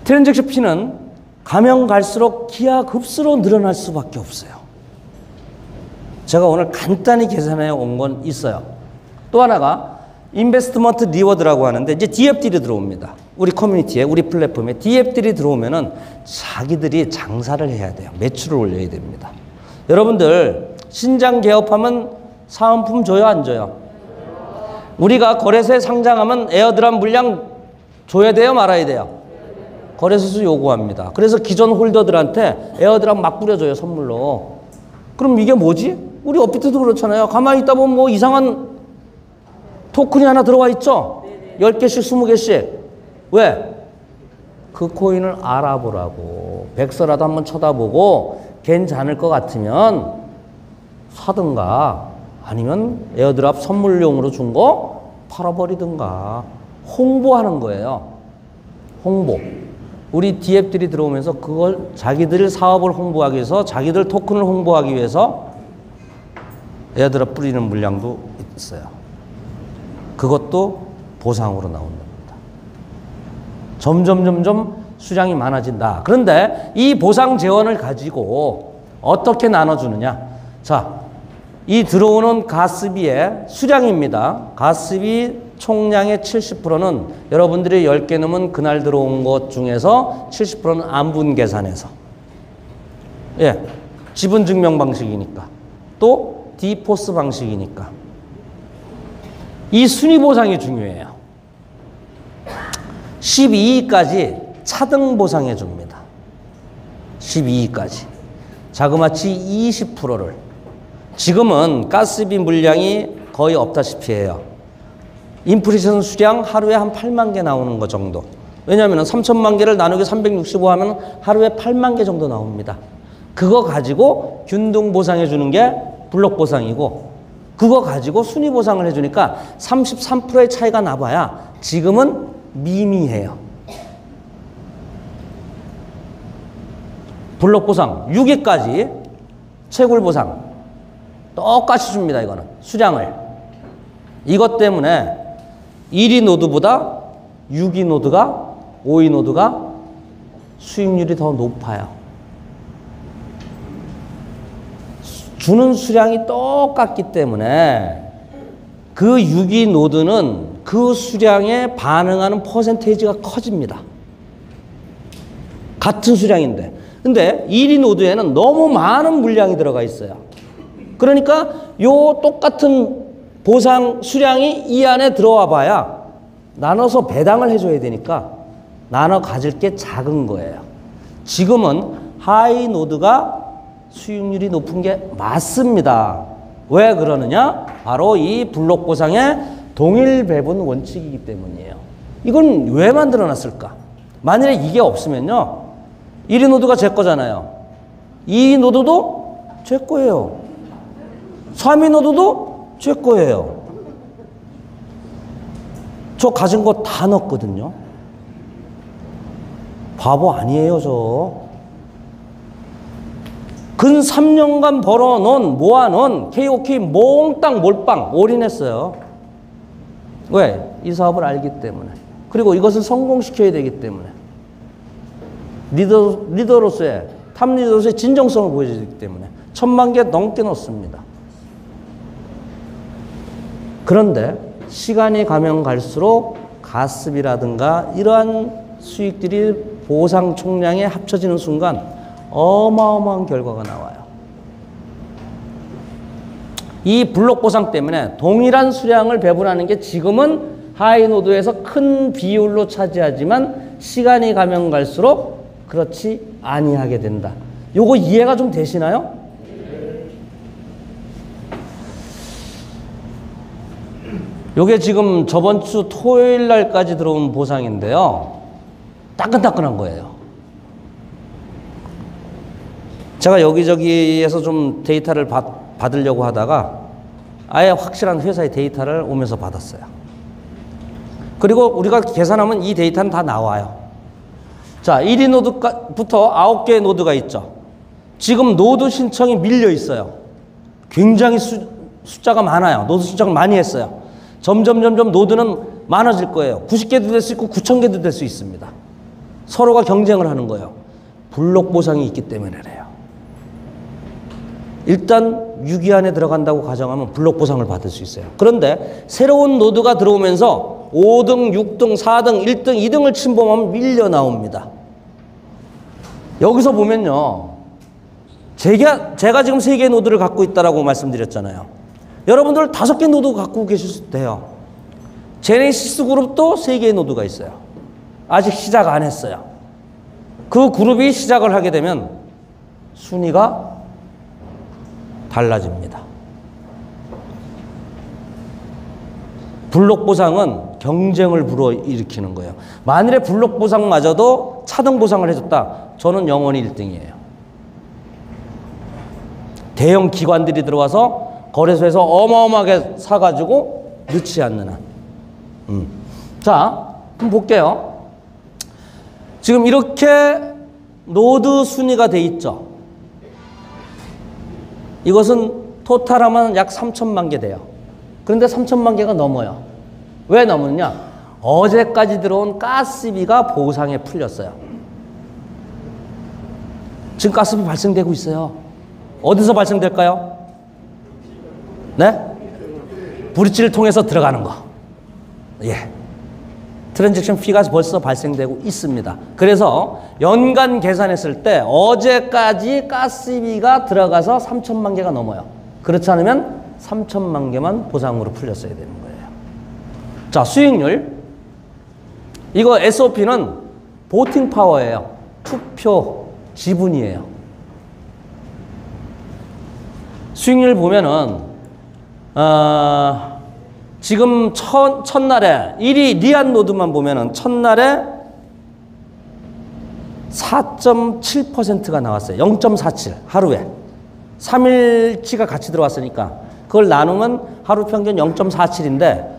트랜잭션 피는 가면 갈수록 기하급수로 늘어날 수밖에 없어요. 제가 오늘 간단히 계산해 온 건 있어요. 또 하나가 인베스트먼트 리워드라고 하는데 이제 DF들이 들어옵니다. 우리 커뮤니티에, 우리 플랫폼에 DF들이 들어오면은 자기들이 장사를 해야 돼요. 매출을 올려야 됩니다. 여러분들 신장 개업하면 사은품 줘요, 안 줘요? 우리가 거래소에 상장하면 에어드랍 물량 줘야 돼요, 말아야 돼요? 거래소에서 요구합니다. 그래서 기존 홀더들한테 에어드랍 막 뿌려줘요, 선물로. 그럼 이게 뭐지? 우리 업비트도 그렇잖아요. 가만히 있다 보면 뭐 이상한 토큰이 하나 들어와 있죠? 10개씩, 20개씩. 왜? 그 코인을 알아보라고. 백서라도 한번 쳐다보고 괜찮을 것 같으면 사든가 아니면 에어드랍 선물용으로 준 거 팔아버리든가. 홍보하는 거예요. 홍보. 우리 DF들이 들어오면서 그걸 자기들 사업을 홍보하기 위해서, 자기들 토큰을 홍보하기 위해서 에어드랍 뿌리는 물량도 있어요. 그것도 보상으로 나오는 겁니다. 점점 수량이 많아진다. 그런데 이 보상 재원을 가지고 어떻게 나눠주느냐. 자, 이 들어오는 가스비의 수량입니다. 가스비 총량의 70%는 여러분들이 10개 넘은 그날 들어온 것 중에서 70%는 안분 계산해서. 예, 지분 증명 방식이니까. 또 디포스 방식이니까. 이 순위 보상이 중요해요. 12위까지 차등 보상해 줍니다. 12위까지. 자그마치 20%를. 지금은 가스비 물량이 거의 없다시피 해요. 인플레이션 수량 하루에 한 8만 개 나오는 것 정도. 왜냐하면 3천만 개를 나누기 365 하면 하루에 8만 개 정도 나옵니다. 그거 가지고 균등 보상해 주는 게 블록 보상이고, 그거 가지고 순위 보상을 해주니까 33%의 차이가 나봐야 지금은 미미해요. 블록 보상 6위까지 채굴 보상 똑같이 줍니다. 이거는 수량을. 이것 때문에 1위 노드보다 6위 노드가, 5위 노드가 수익률이 더 높아요. 주는 수량이 똑같기 때문에 그 6위 노드는 그 수량에 반응하는 퍼센테이지가 커집니다. 같은 수량인데. 근데 1위 노드에는 너무 많은 물량이 들어가 있어요. 그러니까 요 똑같은 보상 수량이 이 안에 들어와 봐야 나눠서 배당을 해줘야 되니까 나눠 가질 게 작은 거예요. 지금은 하이 노드가 수익률이 높은 게 맞습니다. 왜 그러느냐? 바로 이 블록 보상의 동일 배분 원칙이기 때문이에요. 이건 왜 만들어 놨을까? 만일에 이게 없으면요. 1위 노드가 제 거잖아요. 2위 노드도 제 거예요. 3위 노드도 제 거예요. 저 가진 거 다 넣었거든요. 바보 아니에요, 저. 근 3년간 벌어놓은, 모아놓은 KOK 몽땅 몰빵 올인했어요. 왜? 이 사업을 알기 때문에. 그리고 이것을 성공시켜야 되기 때문에. 리더로서의, 탑 리더로서의 진정성을 보여야 되기 때문에. 1000만 개 넘게 넣습니다. 그런데 시간이 가면 갈수록 가습이라든가 이러한 수익들이 보상 총량에 합쳐지는 순간 어마어마한 결과가 나와요. 이 블록 보상 때문에 동일한 수량을 배분하는 게 지금은 하이노드에서 큰 비율로 차지하지만 시간이 가면 갈수록 그렇지 아니하게 된다. 요거 이해가 좀 되시나요? 요게 지금 저번 주 토요일 날까지 들어온 보상인데요. 따끈따끈한 거예요. 제가 여기저기에서 좀 데이터를 받으려고 하다가 아예 확실한 회사의 데이터를 오면서 받았어요. 그리고 우리가 계산하면 이 데이터는 다 나와요. 자, 1위 노드부터 9개의 노드가 있죠. 지금 노드 신청이 밀려 있어요. 굉장히 숫자가 많아요. 노드 신청을 많이 했어요. 점점 노드는 많아질 거예요. 90개도 될 수 있고 9,000개도 될 수 있습니다. 서로가 경쟁을 하는 거예요. 블록 보상이 있기 때문에 그래요. 일단 6위 안에 들어간다고 가정하면 블록 보상을 받을 수 있어요. 그런데 새로운 노드가 들어오면서 5등, 6등, 4등, 1등, 2등을 침범하면 밀려 나옵니다. 여기서 보면요. 제가 지금 3개의 노드를 갖고 있다고 말씀드렸잖아요. 여러분들 5개 노드 갖고 계실 수도 돼요. 제네시스 그룹도 3개의 노드가 있어요. 아직 시작 안 했어요. 그 그룹이 시작을 하게 되면 순위가 달라집니다. 블록 보상은 경쟁을 불어일으키는 거예요. 만일에 블록 보상마저도 차등 보상을 해줬다. 저는 영원히 1등이에요. 대형 기관들이 들어와서 거래소에서 어마어마하게 사가지고 넣지 않는 한. 자, 한번 볼게요. 지금 이렇게 노드 순위가 돼 있죠. 이것은 토탈하면 약 3천만 개 돼요. 그런데 3천만 개가 넘어요. 왜 넘었냐? 어제까지 들어온 가스비가 보상에 풀렸어요. 지금 가스비 발생되고 있어요. 어디서 발생될까요? 네? 브릿지를 통해서 들어가는 거. 예. 트랜잭션 피가 벌써 발생되고 있습니다. 그래서 연간 계산했을 때 어제까지 가스비가 들어가서 3천만 개가 넘어요. 그렇지 않으면 3천만 개만 보상으로 풀렸어야 되는 거예요. 자, 수익률. 이거 SOP는 보팅 파워예요. 투표 지분이에요. 수익률 보면은 지금 첫날에 1위 리안 노드만 보면은 첫날에 4.7%가 나왔어요. 0.47 하루에. 3일치가 같이 들어왔으니까 그걸 나누면 하루 평균 0.47인데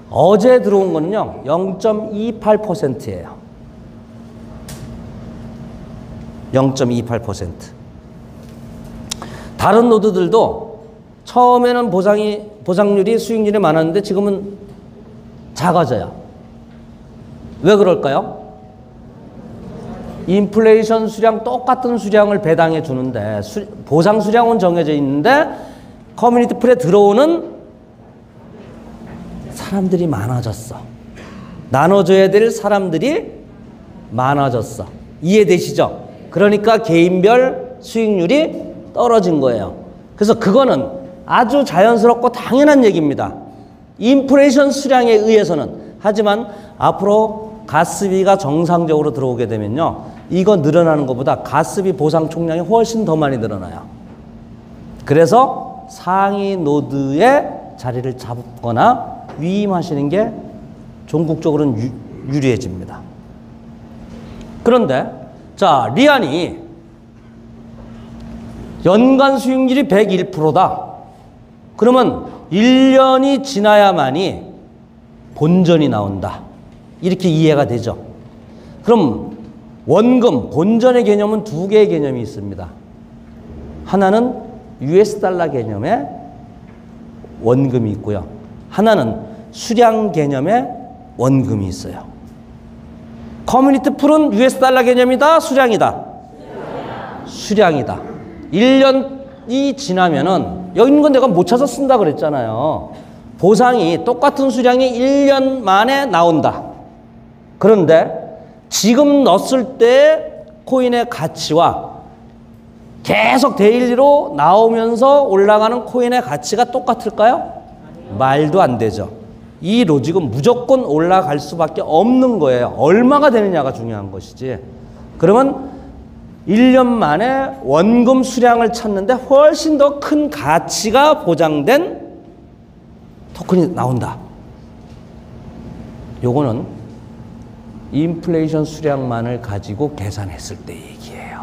어제 들어온 거는요 0.28%예요. 0.28%. 다른 노드들도 처음에는 보상률이 수익률이 많았는데 지금은 작아져요. 왜 그럴까요? 인플레이션 수량 똑같은 수량을 배당해 주는데 보상 수량은 정해져 있는데 커뮤니티 풀에 들어오는 사람들이 많아졌어. 나눠줘야 될 사람들이 많아졌어. 이해되시죠? 그러니까 개인별 수익률이 떨어진 거예요. 그래서 그거는 아주 자연스럽고 당연한 얘기입니다. 인플레이션 수량에 의해서는. 하지만 앞으로 가스비가 정상적으로 들어오게 되면요. 이거 늘어나는 것보다 가스비 보상 총량이 훨씬 더 많이 늘어나요. 그래서 상위 노드의 자리를 잡거나 위임하시는 게 종국적으로는 유리해집니다. 그런데 자, 리안이 연간 수익률이 101%다. 그러면 1년이 지나야만이 본전이 나온다. 이렇게 이해가 되죠. 그럼 원금, 본전의 개념은 두 개의 개념이 있습니다. 하나는 US 달러 개념의 원금이 있고요. 하나는 수량 개념의 원금이 있어요. 커뮤니티 풀은 US 달러 개념이다, 수량이다? 수량이다. 1년이 지나면은, 여기 있는 건 내가 못 찾아 쓴다 그랬잖아요. 보상이 똑같은 수량이 1년 만에 나온다. 그런데 지금 넣었을 때 코인의 가치와 계속 데일리로 나오면서 올라가는 코인의 가치가 똑같을까요? 말도 안 되죠. 이 로직은 무조건 올라갈 수밖에 없는 거예요. 얼마가 되느냐가 중요한 것이지. 그러면 1년 만에 원금 수량을 찾는데 훨씬 더 큰 가치가 보장된 토큰이 나온다. 요거는 인플레이션 수량만을 가지고 계산했을 때 얘기예요.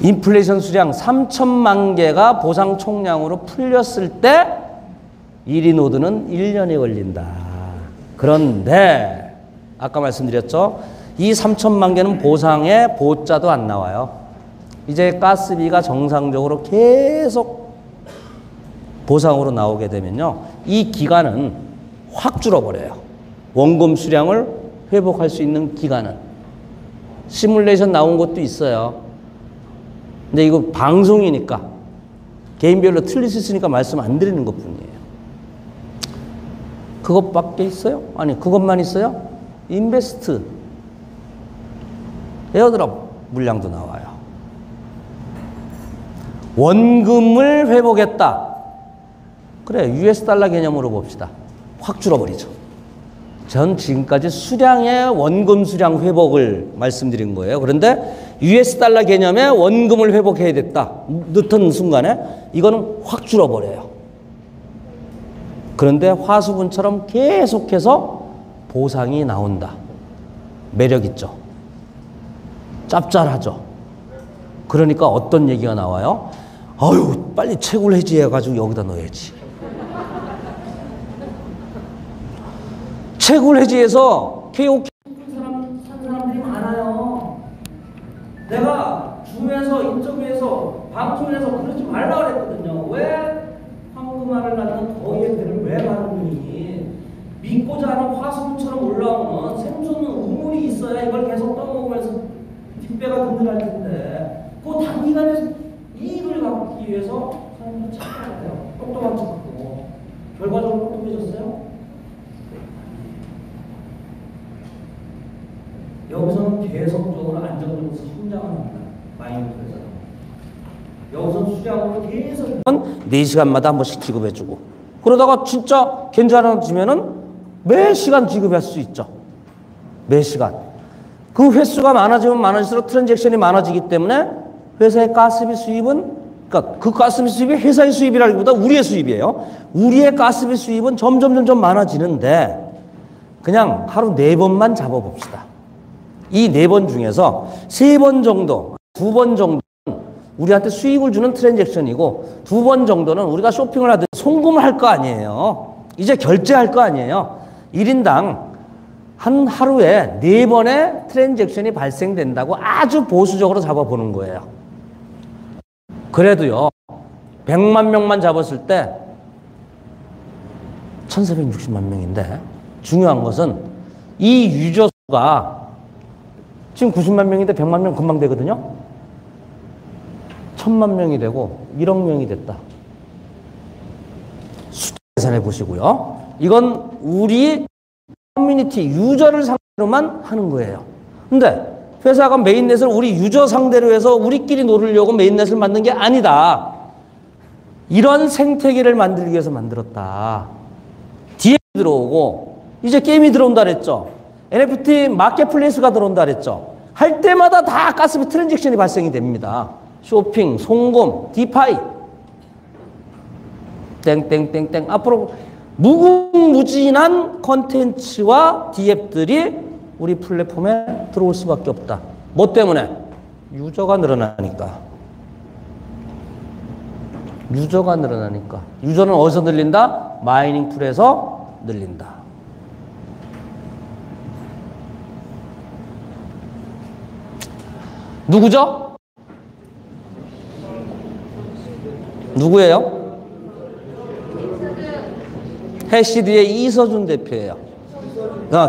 인플레이션 수량 3천만 개가 보상 총량으로 풀렸을 때 1위 노드는 1년이 걸린다. 그런데 아까 말씀드렸죠. 이 3천만 개는 보상에 보자도 안 나와요. 이제 가스비가 정상적으로 계속 보상으로 나오게 되면요. 이 기간은 확 줄어버려요. 원금 수량을 회복할 수 있는 기간은. 시뮬레이션 나온 것도 있어요. 근데 이거 방송이니까 개인별로 틀릴 수 있으니까 말씀 안 드리는 것 뿐이에요. 그것밖에 있어요? 아니, 그것만 있어요? 인베스트, 에어드롭 물량도 나와요. 원금을 회복했다. 그래, US 달러 개념으로 봅시다. 확 줄어버리죠. 전 지금까지 수량의 원금 수량 회복을 말씀드린 거예요. 그런데 US 달러 개념의 원금을 회복해야 됐다. 넣던 순간에 이거는 확 줄어버려요. 그런데 화수분처럼 계속해서 보상이 나온다. 매력 있죠. 짭짤하죠. 그러니까 어떤 얘기가 나와요? 아유, 빨리 채굴 해지해가지고 여기다 넣어야지. 채굴 해지해서 KOK 산 사람들이 많아요. 내가 줌에서 인터뷰에서 방송에서 그러지 말라 그랬거든요. 왜 황금알을 낳는 더위의 배를 왜 가르니? 믿고자 하는 화수분처럼 올라오는 샘솟는 우물이 있어야 이걸 계속 떠먹으면서 뒷배가 든든할 텐데 그 단기간에 이익을 갖기 위해서 사람들은 착각을 해요. 똑똑한 척하고. 결과적으로 똑똑해졌어요? 여기서는 계속적으로 안정적으로 성장을 합니다. 마이너스에서. 여기서는 수량으로 계속 4시간마다 한 번씩 지급해주고, 그러다가 진짜 괜찮아지면은 매 시간 지급할 수 있죠. 매 시간. 그 횟수가 많아지면 많아질수록 트랜잭션이 많아지기 때문에 회사의 가스비 수입은, 그러니까 그 가스비 수입이 회사의 수입이라기보다 우리의 수입이에요. 우리의 가스비 수입은 점점 많아지는데 그냥 하루 4번만 잡아봅시다. 이 4번 중에서 3번 정도, 2번 정도는 우리한테 수익을 주는 트랜잭션이고 2번 정도는 우리가 쇼핑을 하듯 송금을 할 거 아니에요. 이제 결제할 거 아니에요. 1인당 한 하루에 4번의 트랜잭션이 발생된다고 아주 보수적으로 잡아보는 거예요. 그래도요, 100만 명만 잡았을 때 1460만 명인데 중요한 것은 이 유저 수가 지금 90만 명인데 100만 명 금방 되거든요. 1000만 명이 되고 1억 명이 됐다. 숫자 계산해 보시고요. 이건 우리 커뮤니티 유저를 상대로만 하는 거예요. 근데 회사가 메인넷을 우리 유저 상대로 해서 우리끼리 놀으려고 메인넷을 만든 게 아니다. 이런 생태계를 만들기 위해서 만들었다. DM이 들어오고 이제 게임이 들어온다 그랬죠. NFT 마켓플레이스가 들어온다 그랬죠. 할 때마다 다 가스비 트랜잭션이 발생이 됩니다. 쇼핑, 송금, 디파이 땡땡땡땡. 앞으로 무궁무진한 컨텐츠와 디앱들이 우리 플랫폼에 들어올 수밖에 없다. 뭐 때문에? 유저가 늘어나니까. 유저가 늘어나니까. 유저는 어디서 늘린다? 마이닝 풀에서 늘린다. 누구죠? 누구예요? 해시드의 이서준 대표예요.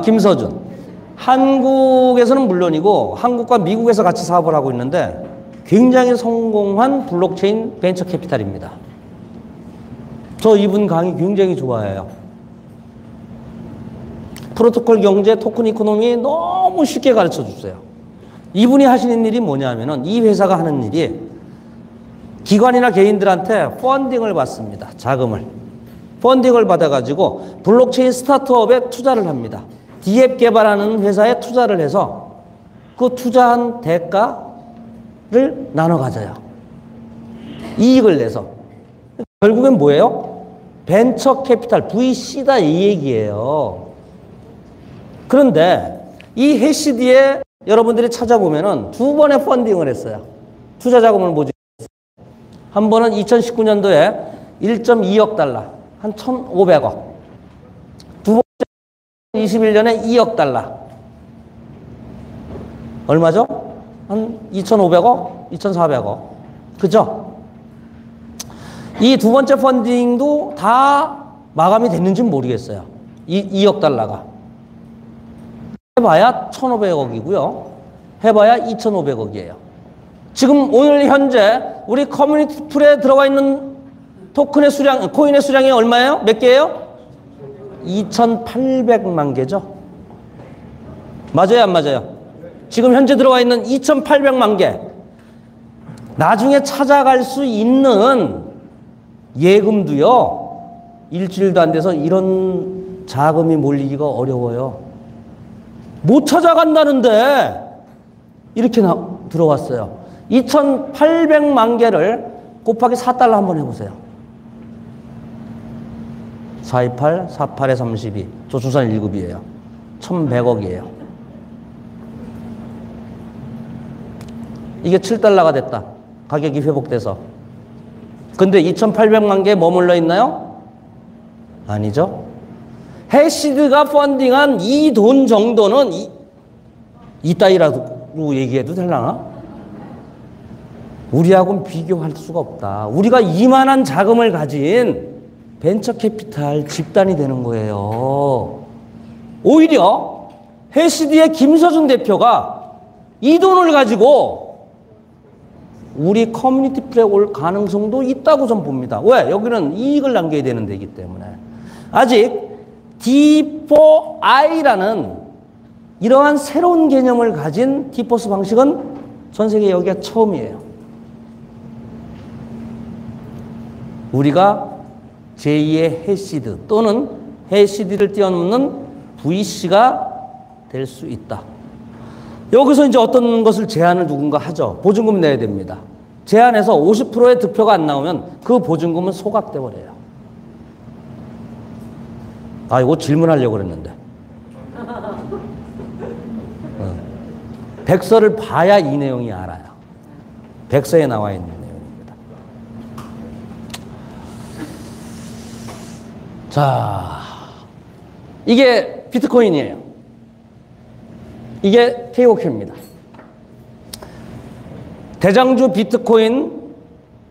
김서준. 한국에서는 물론이고 한국과 미국에서 같이 사업을 하고 있는데 굉장히 성공한 블록체인 벤처 캐피탈입니다. 저 이분 강의 굉장히 좋아해요. 프로토콜 경제, 토큰 이코노미 너무 쉽게 가르쳐 주세요. 이분이 하시는 일이 뭐냐면은 이 회사가 하는 일이 기관이나 개인들한테 펀딩을 받습니다. 자금을. 펀딩을 받아가지고 블록체인 스타트업에 투자를 합니다. D앱 개발하는 회사에 투자를 해서 그 투자한 대가를 나눠 가져요. 이익을 내서. 결국엔 뭐예요? 벤처 캐피탈, VC다 이 얘기예요. 그런데 이 해시드에 여러분들이 찾아보면은 두 번의 펀딩을 했어요. 투자 자금을 모집했어요. 한 번은 2019년도에 1.2억 달러, 한 1,500억. 두 번째 21년에 2억 달러. 얼마죠? 한 2,500억, 2,400억. 그죠? 이 두 번째 펀딩도 다 마감이 됐는지는 모르겠어요. 2억 달러가. 해봐야 1,500억이고요. 해봐야 2,500억이에요. 지금 오늘 현재 우리 커뮤니티 풀에 들어가 있는 토큰의 수량, 코인의 수량이 얼마예요? 몇 개예요? 2,800만 개죠. 맞아요, 안 맞아요? 지금 현재 들어가 있는 2,800만 개. 나중에 찾아갈 수 있는 예금도요, 일주일도 안 돼서 이런 자금이 몰리기가 어려워요. 못 찾아간다는데 이렇게 들어왔어요. 2,800만 개를 곱하기 4달러 한번 해보세요. 428, 48에 32. 조충산 1급이에요. 1,100억이에요. 이게 7달러가 됐다. 가격이 회복돼서. 근데 2,800만 개에 머물러 있나요? 아니죠. 해시드가 펀딩한 이 돈 정도는 이따위라고 얘기해도 되려나? 우리하고는 비교할 수가 없다. 우리가 이만한 자금을 가진 벤처 캐피탈 집단이 되는 거예요. 오히려 해시드의 김서준 대표가 이 돈을 가지고 우리 커뮤니티 풀에 올 가능성도 있다고 좀 봅니다. 왜? 여기는 이익을 남겨야 되는 데이기 때문에. 아직 D4I라는 이러한 새로운 개념을 가진 디포스 방식은 전 세계 여기가 처음이에요. 우리가 제2의 해시드 또는 해시드를 뛰어넘는 VC가 될 수 있다. 여기서 이제 어떤 것을 제안을 누군가 하죠. 보증금 내야 됩니다. 제안해서 50%의 득표가 안 나오면 그 보증금은 소각돼 버려요. 아, 이거 질문하려고 그랬는데. 백서를 봐야 이 내용이 알아요. 백서에 나와 있는 내용입니다. 자, 이게 비트코인이에요. 이게 KOQ입니다. 대장주 비트코인,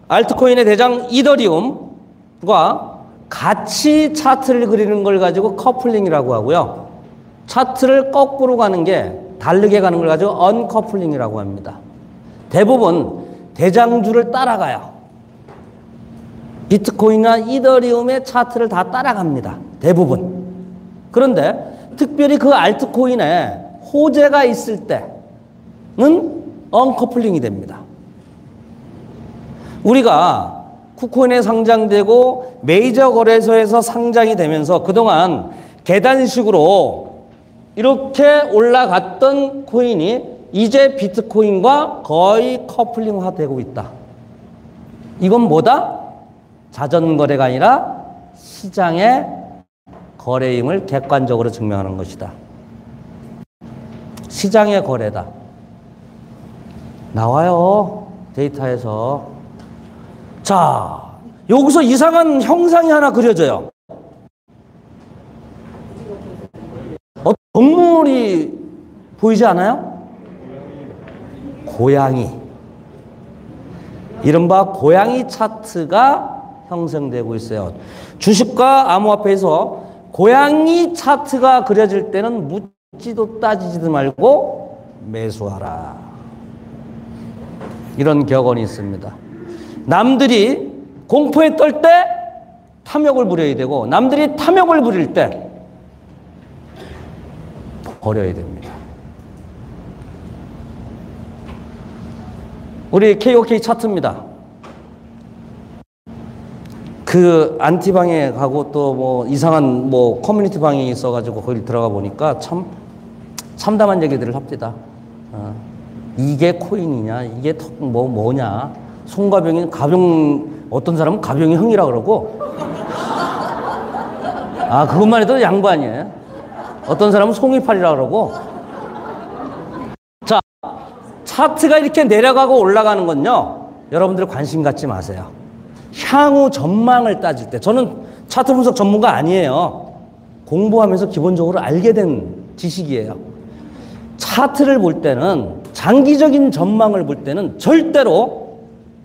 알트코인의 대장 이더리움과 같이 차트를 그리는 걸 가지고 커플링이라고 하고요. 차트를 거꾸로 가는 게, 다르게 가는 걸 가지고 언커플링이라고 합니다. 대부분 대장주를 따라가요. 비트코인이나 이더리움의 차트를 다 따라갑니다. 대부분. 그런데 특별히 그 알트코인에 호재가 있을 때는 언커플링이 됩니다. 우리가 쿠코인에 상장되고 메이저 거래소에서 상장이 되면서 그동안 계단식으로 이렇게 올라갔던 코인이 이제 비트코인과 거의 커플링화되고 있다. 이건 뭐다? 자전거래가 아니라 시장의 거래임을 객관적으로 증명하는 것이다. 시장의 거래다. 나와요. 데이터에서. 자, 여기서 이상한 형상이 하나 그려져요. 어떤 동물이 보이지 않아요? 고양이. 이른바 고양이 차트가 형성되고 있어요. 주식과 암호화폐에서 고양이 차트가 그려질 때는 묻지도 따지지도 말고 매수하라. 이런 격언이 있습니다. 남들이 공포에 떨 때 탐욕을 부려야 되고, 남들이 탐욕을 부릴 때 버려야 됩니다. 우리 KOK 차트입니다. 그 안티방에 가고 또 뭐 이상한 뭐 커뮤니티 방이 있어가지고 거기 들어가 보니까 참 참담한 얘기들을 합니다. 이게 코인이냐, 이게 뭐냐. 송가병이 어떤 사람은 가병이 형이라 그러고, 그것만 해도 양반이에요. 어떤 사람은 송이팔이라 그러고. 자, 차트가 이렇게 내려가고 올라가는 건요, 여러분들 관심 갖지 마세요. 향후 전망을 따질 때, 저는 차트 분석 전문가 아니에요. 공부하면서 기본적으로 알게 된 지식이에요. 차트를 볼 때는, 장기적인 전망을 볼 때는 절대로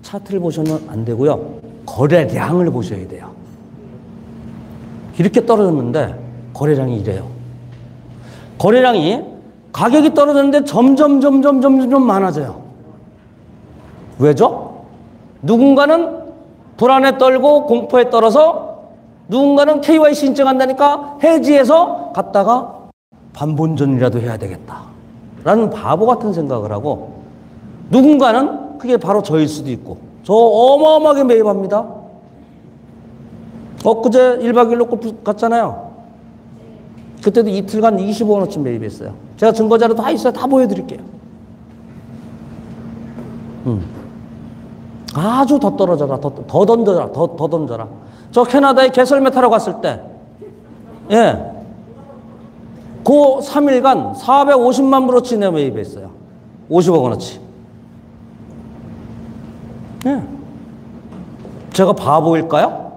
차트를 보셔는 안 되고요. 거래량을 보셔야 돼요. 이렇게 떨어졌는데 거래량이 이래요. 거래량이 가격이 떨어졌는데 점점 많아져요. 왜죠? 누군가는 불안에 떨고 공포에 떨어서, 누군가는 KYC 신청한다니까 해지해서 갔다가 반본전이라도 해야 되겠다 라는 바보 같은 생각을 하고, 누군가는 그게 바로 저일 수도 있고. 저 어마어마하게 매입합니다. 엊그제 1박 2일로 골프 갔잖아요. 그때도 이틀간 25원어치 매입했어요. 제가 증거자료 다 있어요. 다 보여드릴게요. 아주 더 떨어져라. 더 던져라. 더 던져라. 저 캐나다에 개설매 타러 갔을 때, 예, 그 3일간 450만 불어치 내 매입했어요. 50억 원어치. 예. 제가 바보일까요?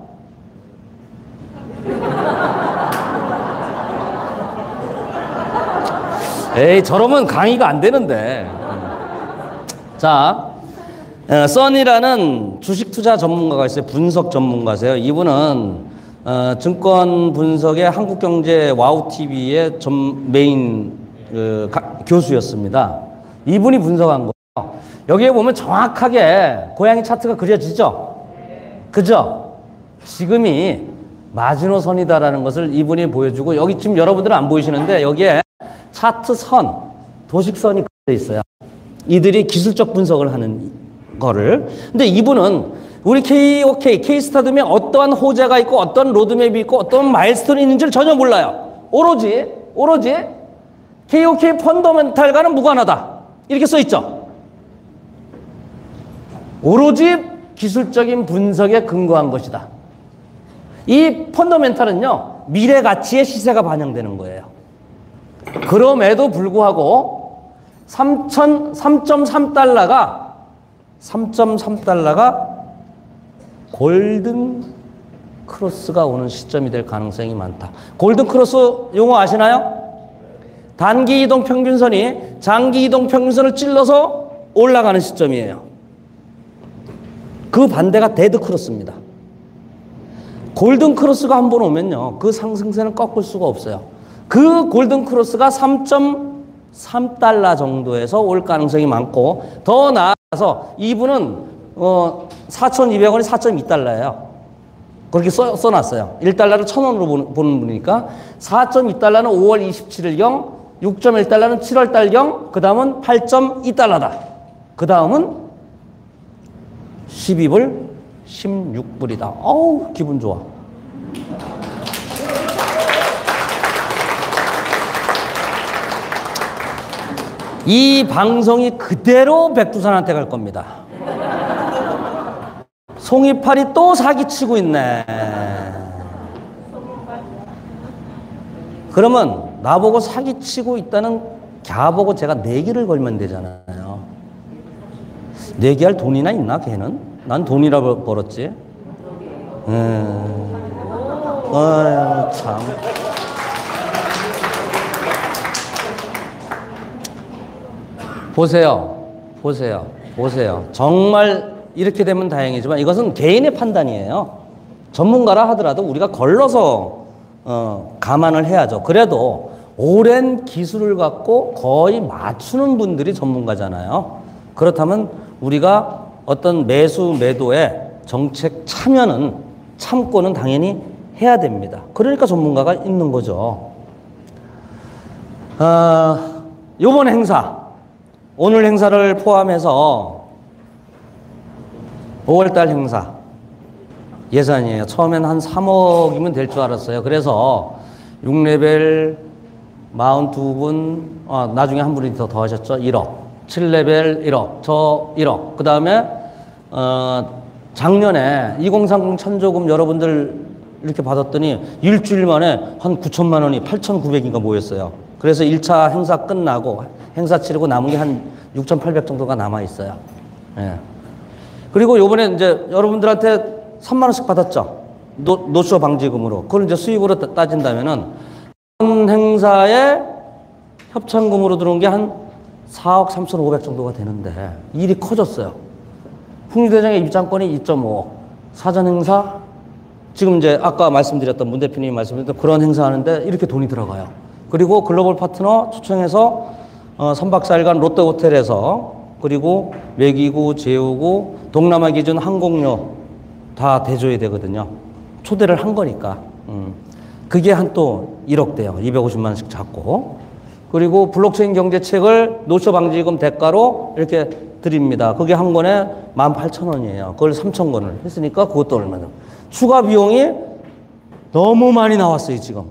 에이, 저러면 강의가 안 되는데. 자, 써니라는 주식 투자 전문가가 있어요. 분석 전문가세요. 이분은 증권 분석의 한국경제 와우TV의 메인 교수였습니다. 이분이 분석한 거예요. 여기에 보면 정확하게 고양이 차트가 그려지죠? 그죠? 지금이 마지노선이다라는 것을 이분이 보여주고, 여기 지금 여러분들은 안 보이시는데 여기에 차트 선, 도식선이 그려져 있어요. 이들이 기술적 분석을 하는 거를. 근데 이분은 우리 KOK, K스타듬에 어떠한 호재가 있고 어떤 로드맵이 있고 어떤 마일스톤이 있는지를 전혀 몰라요. 오로지 KOK 펀더멘탈과는 무관하다 이렇게 써 있죠. 오로지 기술적인 분석에 근거한 것이다. 이 펀더멘탈은요, 미래 가치의 시세가 반영되는 거예요. 그럼에도 불구하고 3.3달러가 골든 크로스가 오는 시점이 될 가능성이 많다. 골든 크로스 용어 아시나요? 단기 이동 평균선이 장기 이동 평균선을 찔러서 올라가는 시점이에요. 그 반대가 데드 크로스입니다. 골든 크로스가 한 번 오면요, 그 상승세는 꺾을 수가 없어요. 그 골든 크로스가 3.3달러 정도에서 올 가능성이 많고, 더 나아가서 이분은 4,200원이 4.2달러예요. 그렇게 써놨어요. 1달러를 1,000원으로 보는 분이니까 4.2달러는 5월 27일경, 6.1달러는 7월달경, 그 다음은 8.2달러다. 그 다음은 12불, 16불이다. 어우, 기분 좋아. 이 방송이 그대로 백두산한테 갈 겁니다. 송이팔이 또 사기치고 있네. 그러면 나보고 사기치고 있다는 걔보고 제가 내기를 걸면 되잖아요. 내기할 돈이나 있나 걔는? 난 돈이라 벌었지. 참. 보세요. 정말 이렇게 되면 다행이지만 이것은 개인의 판단이에요. 전문가라 하더라도 우리가 걸러서 감안을 해야죠. 그래도 오랜 기술을 갖고 거의 맞추는 분들이 전문가잖아요. 그렇다면 우리가 어떤 매수 매도에 정책 참고는 당연히 해야 됩니다. 그러니까 전문가가 있는 거죠. 이번 행사, 오늘 행사를 포함해서 5월달 행사 예산이에요. 처음엔 한 3억이면 될 줄 알았어요. 그래서 6레벨 42분, 나중에 한 분이 더 하셨죠. 1억. 7레벨 1억, 저 1억. 그 다음에 작년에 2030 천조금 여러분들 이렇게 받았더니 일주일 만에 한 9천만 원이 8,900인가 모였어요. 그래서 1차 행사 끝나고 행사 치르고 남은 게 한 6,800 정도가 남아 있어요. 예. 그리고 요번에 이제 여러분들한테 3만 원씩 받았죠. 노쇼 방지금으로. 그걸 이제 수익으로 따진다면은 이번 행사에 협찬금으로 들어온 게 한 4억 3,500 정도가 되는데 일이 커졌어요. 풍류대장의 입장권이 2.5억. 사전 행사 지금 이제 아까 말씀드렸던 문 대표님이 말씀드렸던 그런 행사 하는데 이렇게 돈이 들어가요. 그리고 글로벌 파트너 초청해서 3박 4일간 롯데호텔에서 그리고 외기구, 제후구, 동남아 기준 항공료 다 대줘야 되거든요. 초대를 한 거니까. 그게 한 또 1억 대요. 250만 원씩 잡고. 그리고 블록체인 경제책을 노쇼 방지금 대가로 이렇게 드립니다. 그게 한 권에 18,000원이에요. 그걸 3,000권을 했으니까 그것도 얼마나. 추가 비용이 너무 많이 나왔어요, 지금.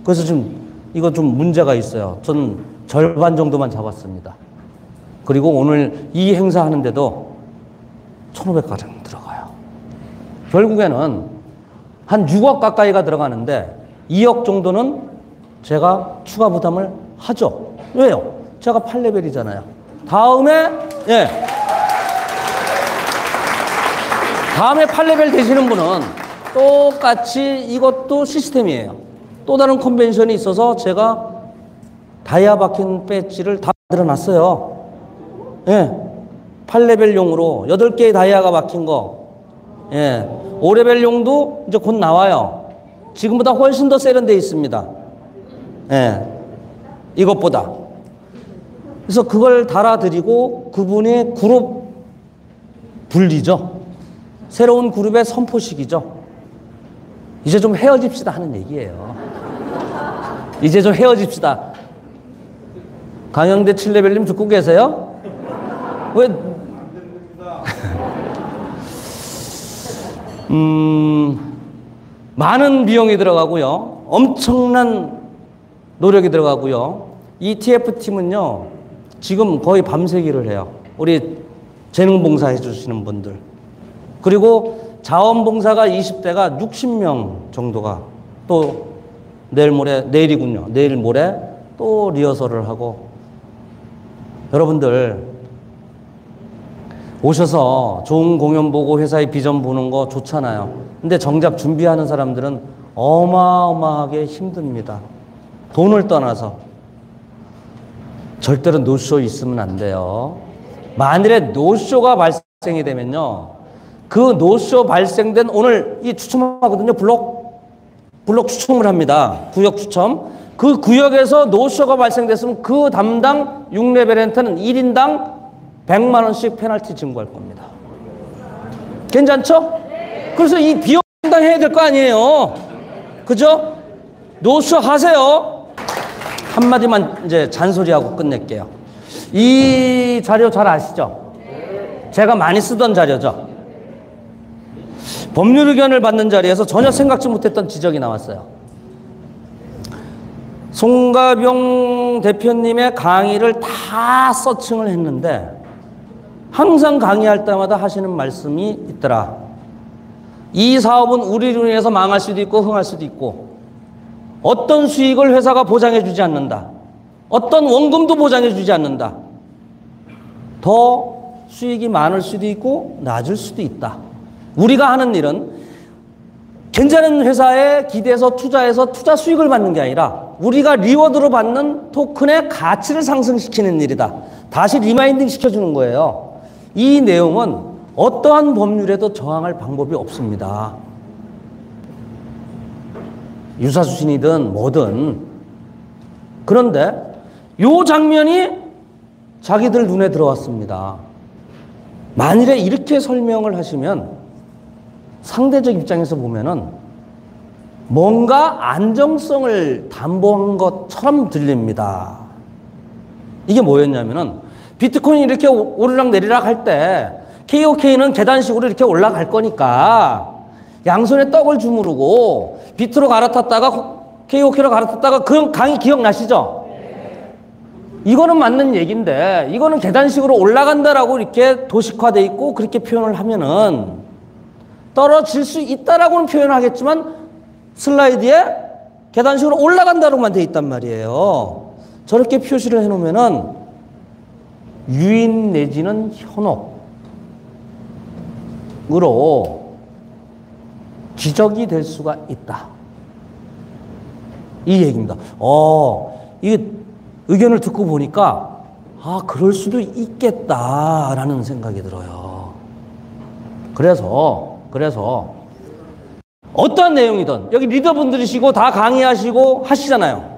그래서 좀 이거 좀 문제가 있어요. 전 절반 정도만 잡았습니다. 그리고 오늘 이 행사 하는데도 1,500가량 들어가요. 결국에는 한 6억 가까이가 들어가는데 2억 정도는 제가 추가 부담을 하죠. 왜요? 제가 8레벨이잖아요. 다음에 8레벨 되시는 분은 똑같이 이것도 시스템이에요. 또 다른 컨벤션이 있어서 제가 다이아 박힌 배지를 다 만들어놨어요. 8레벨용으로 8개의 다이아가 박힌 거. 5레벨용도 이제 곧 나와요. 지금보다 훨씬 더 세련되어 있습니다. 이것보다. 그래서 그걸 달아드리고 그분의 그룹 분리죠. 새로운 그룹의 선포식이죠. 이제 좀 헤어집시다 하는 얘기예요. 이제 좀 헤어집시다. 강영대 7레벨님 듣고 계세요? 왜? 많은 비용이 들어가고요. 엄청난 노력이 들어가고요. 이 TF팀은요, 지금 거의 밤새기를 해요. 우리 재능봉사 해주시는 분들. 그리고 자원봉사가 20대가 60명 정도가 또 내일이군요. 내일 모레 또 리허설을 하고. 여러분들 오셔서 좋은 공연 보고 회사의 비전 보는 거 좋잖아요. 근데 정작 준비하는 사람들은 어마어마하게 힘듭니다. 돈을 떠나서. 절대로 노쇼 있으면 안 돼요. 만일에 노쇼가 발생이 되면요, 그 노쇼 발생된 오늘 이 추첨하거든요. 블록 추첨을 합니다. 구역 추첨. 그 구역에서 노쇼가 발생됐으면 그 담당 6레벨한테는 1인당 100만 원씩 페널티 징구할 겁니다. 괜찮죠? 그래서 이 비용 당해야 될 거 아니에요. 그죠? 노쇼 하세요. 한마디만 이제 잔소리하고 끝낼게요. 이 자료 잘 아시죠? 제가 많이 쓰던 자료죠. 법률 의견을 받는 자리에서 전혀 생각지 못했던 지적이 나왔어요. 송가병 대표님의 강의를 다 서칭을 했는데 항상 강의할 때마다 하시는 말씀이 있더라. 이 사업은 우리로 인해서 망할 수도 있고 흥할 수도 있고 어떤 수익을 회사가 보장해 주지 않는다. 어떤 원금도 보장해 주지 않는다. 더 수익이 많을 수도 있고 낮을 수도 있다. 우리가 하는 일은 괜찮은 회사에 기대서 투자해서 투자 수익을 받는 게 아니라 우리가 리워드로 받는 토큰의 가치를 상승시키는 일이다. 다시 리마인딩 시켜주는 거예요. 이 내용은 어떠한 법률에도 저항할 방법이 없습니다. 유사수신이든 뭐든. 그런데 이 장면이 자기들 눈에 들어왔습니다. 만일에 이렇게 설명을 하시면 상대적 입장에서 보면은 뭔가 안정성을 담보한 것처럼 들립니다. 이게 뭐였냐면은 비트코인이 이렇게 오르락 내리락 할 때 KOK는 계단식으로 이렇게 올라갈 거니까 양손에 떡을 주무르고 비트로 갈아탔다가 KOK로 갈아탔다가 그 강의 기억나시죠? 이거는 맞는 얘기인데 이거는 계단식으로 올라간다라고 이렇게 도식화돼 있고 그렇게 표현을 하면은 떨어질 수 있다라고는 표현하겠지만 슬라이드에 계단식으로 올라간다로만 돼 있단 말이에요. 저렇게 표시를 해놓으면은 유인 내지는 현혹으로 지적이 될 수가 있다. 이 얘기입니다. 이게 의견을 듣고 보니까 그럴 수도 있겠다라는 생각이 들어요. 그래서 어떠한 내용이든 여기 리더분들이시고 다 강의하시고 하시잖아요.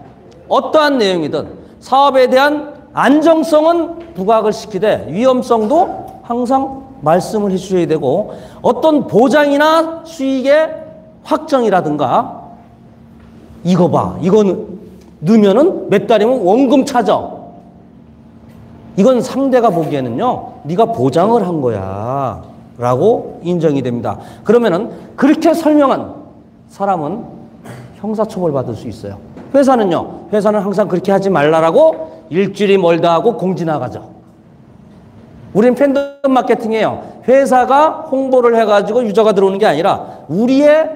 어떠한 내용이든 사업에 대한 안정성은 부각을 시키되 위험성도 항상 말씀을 해주셔야 되고 어떤 보장이나 수익의 확정이라든가 이거 봐, 이거는 넣으면은 몇 달이면 원금 찾아. 이건 상대가 보기에는요, 네가 보장을 한 거야 라고 인정이 됩니다. 그러면은 그렇게 설명한 사람은 형사처벌 받을 수 있어요. 회사는요, 회사는 항상 그렇게 하지 말라라고 일주일이 멀다 하고 공지 나가죠. 우린 팬덤 마케팅이에요. 회사가 홍보를 해가지고 유저가 들어오는 게 아니라 우리의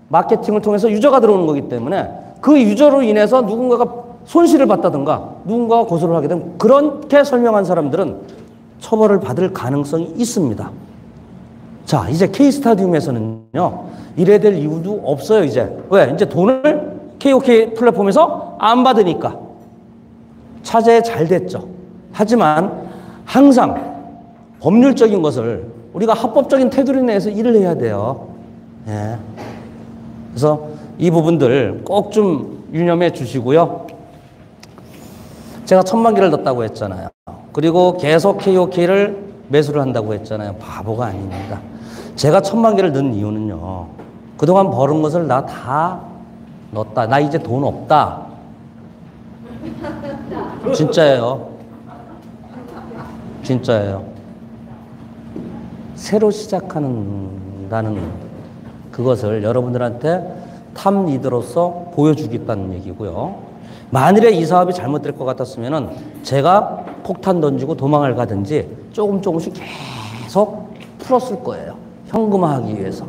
마케팅을 통해서 유저가 들어오는 거기 때문에 그 유저로 인해서 누군가가 손실을 봤다든가 누군가가 고소를 하게 되면 그렇게 설명한 사람들은 처벌을 받을 가능성이 있습니다. 자, 이제 K스타디움에서는요, 이래야 될 이유도 없어요, 이제. 왜? 이제 돈을 KOK 플랫폼에서 안 받으니까. 차제 잘 됐죠. 하지만 항상 법률적인 것을 우리가 합법적인 테두리 내에서 일을 해야 돼요. 예. 그래서 이 부분들 꼭 좀 유념해 주시고요. 제가 1000만 개를 넣었다고 했잖아요. 그리고 계속 KOK를 매수를 한다고 했잖아요. 바보가 아닙니다. 제가 1000만 개를 넣은 이유는요, 그동안 벌은 것을 나 다 넣었다. 나 이제 돈 없다. 진짜예요. 진짜예요. 새로 시작한다는 그것을 여러분들한테 탑 리더로서 보여주겠다는 얘기고요. 만일에 이 사업이 잘못될 것 같았으면은 제가 폭탄 던지고 도망을 가든지 조금씩 계속 풀었을 거예요. 현금화하기 위해서.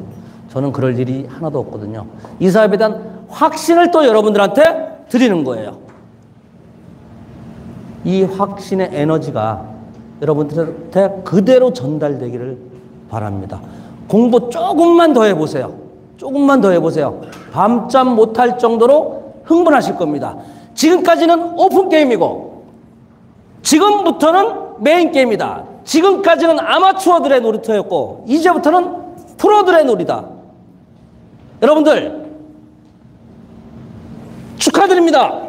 저는 그럴 일이 하나도 없거든요. 이 사업에 대한 확신을 또 여러분들한테 드리는 거예요. 이 확신의 에너지가 여러분들한테 그대로 전달되기를 바랍니다. 공부 조금만 더 해보세요. 조금만 더 해보세요. 밤잠 못할 정도로 흥분하실 겁니다. 지금까지는 오픈 게임이고 지금부터는 메인 게임이다. 지금까지는 아마추어들의 놀이터였고 이제부터는 프로들의 놀이다. 여러분들 축하드립니다.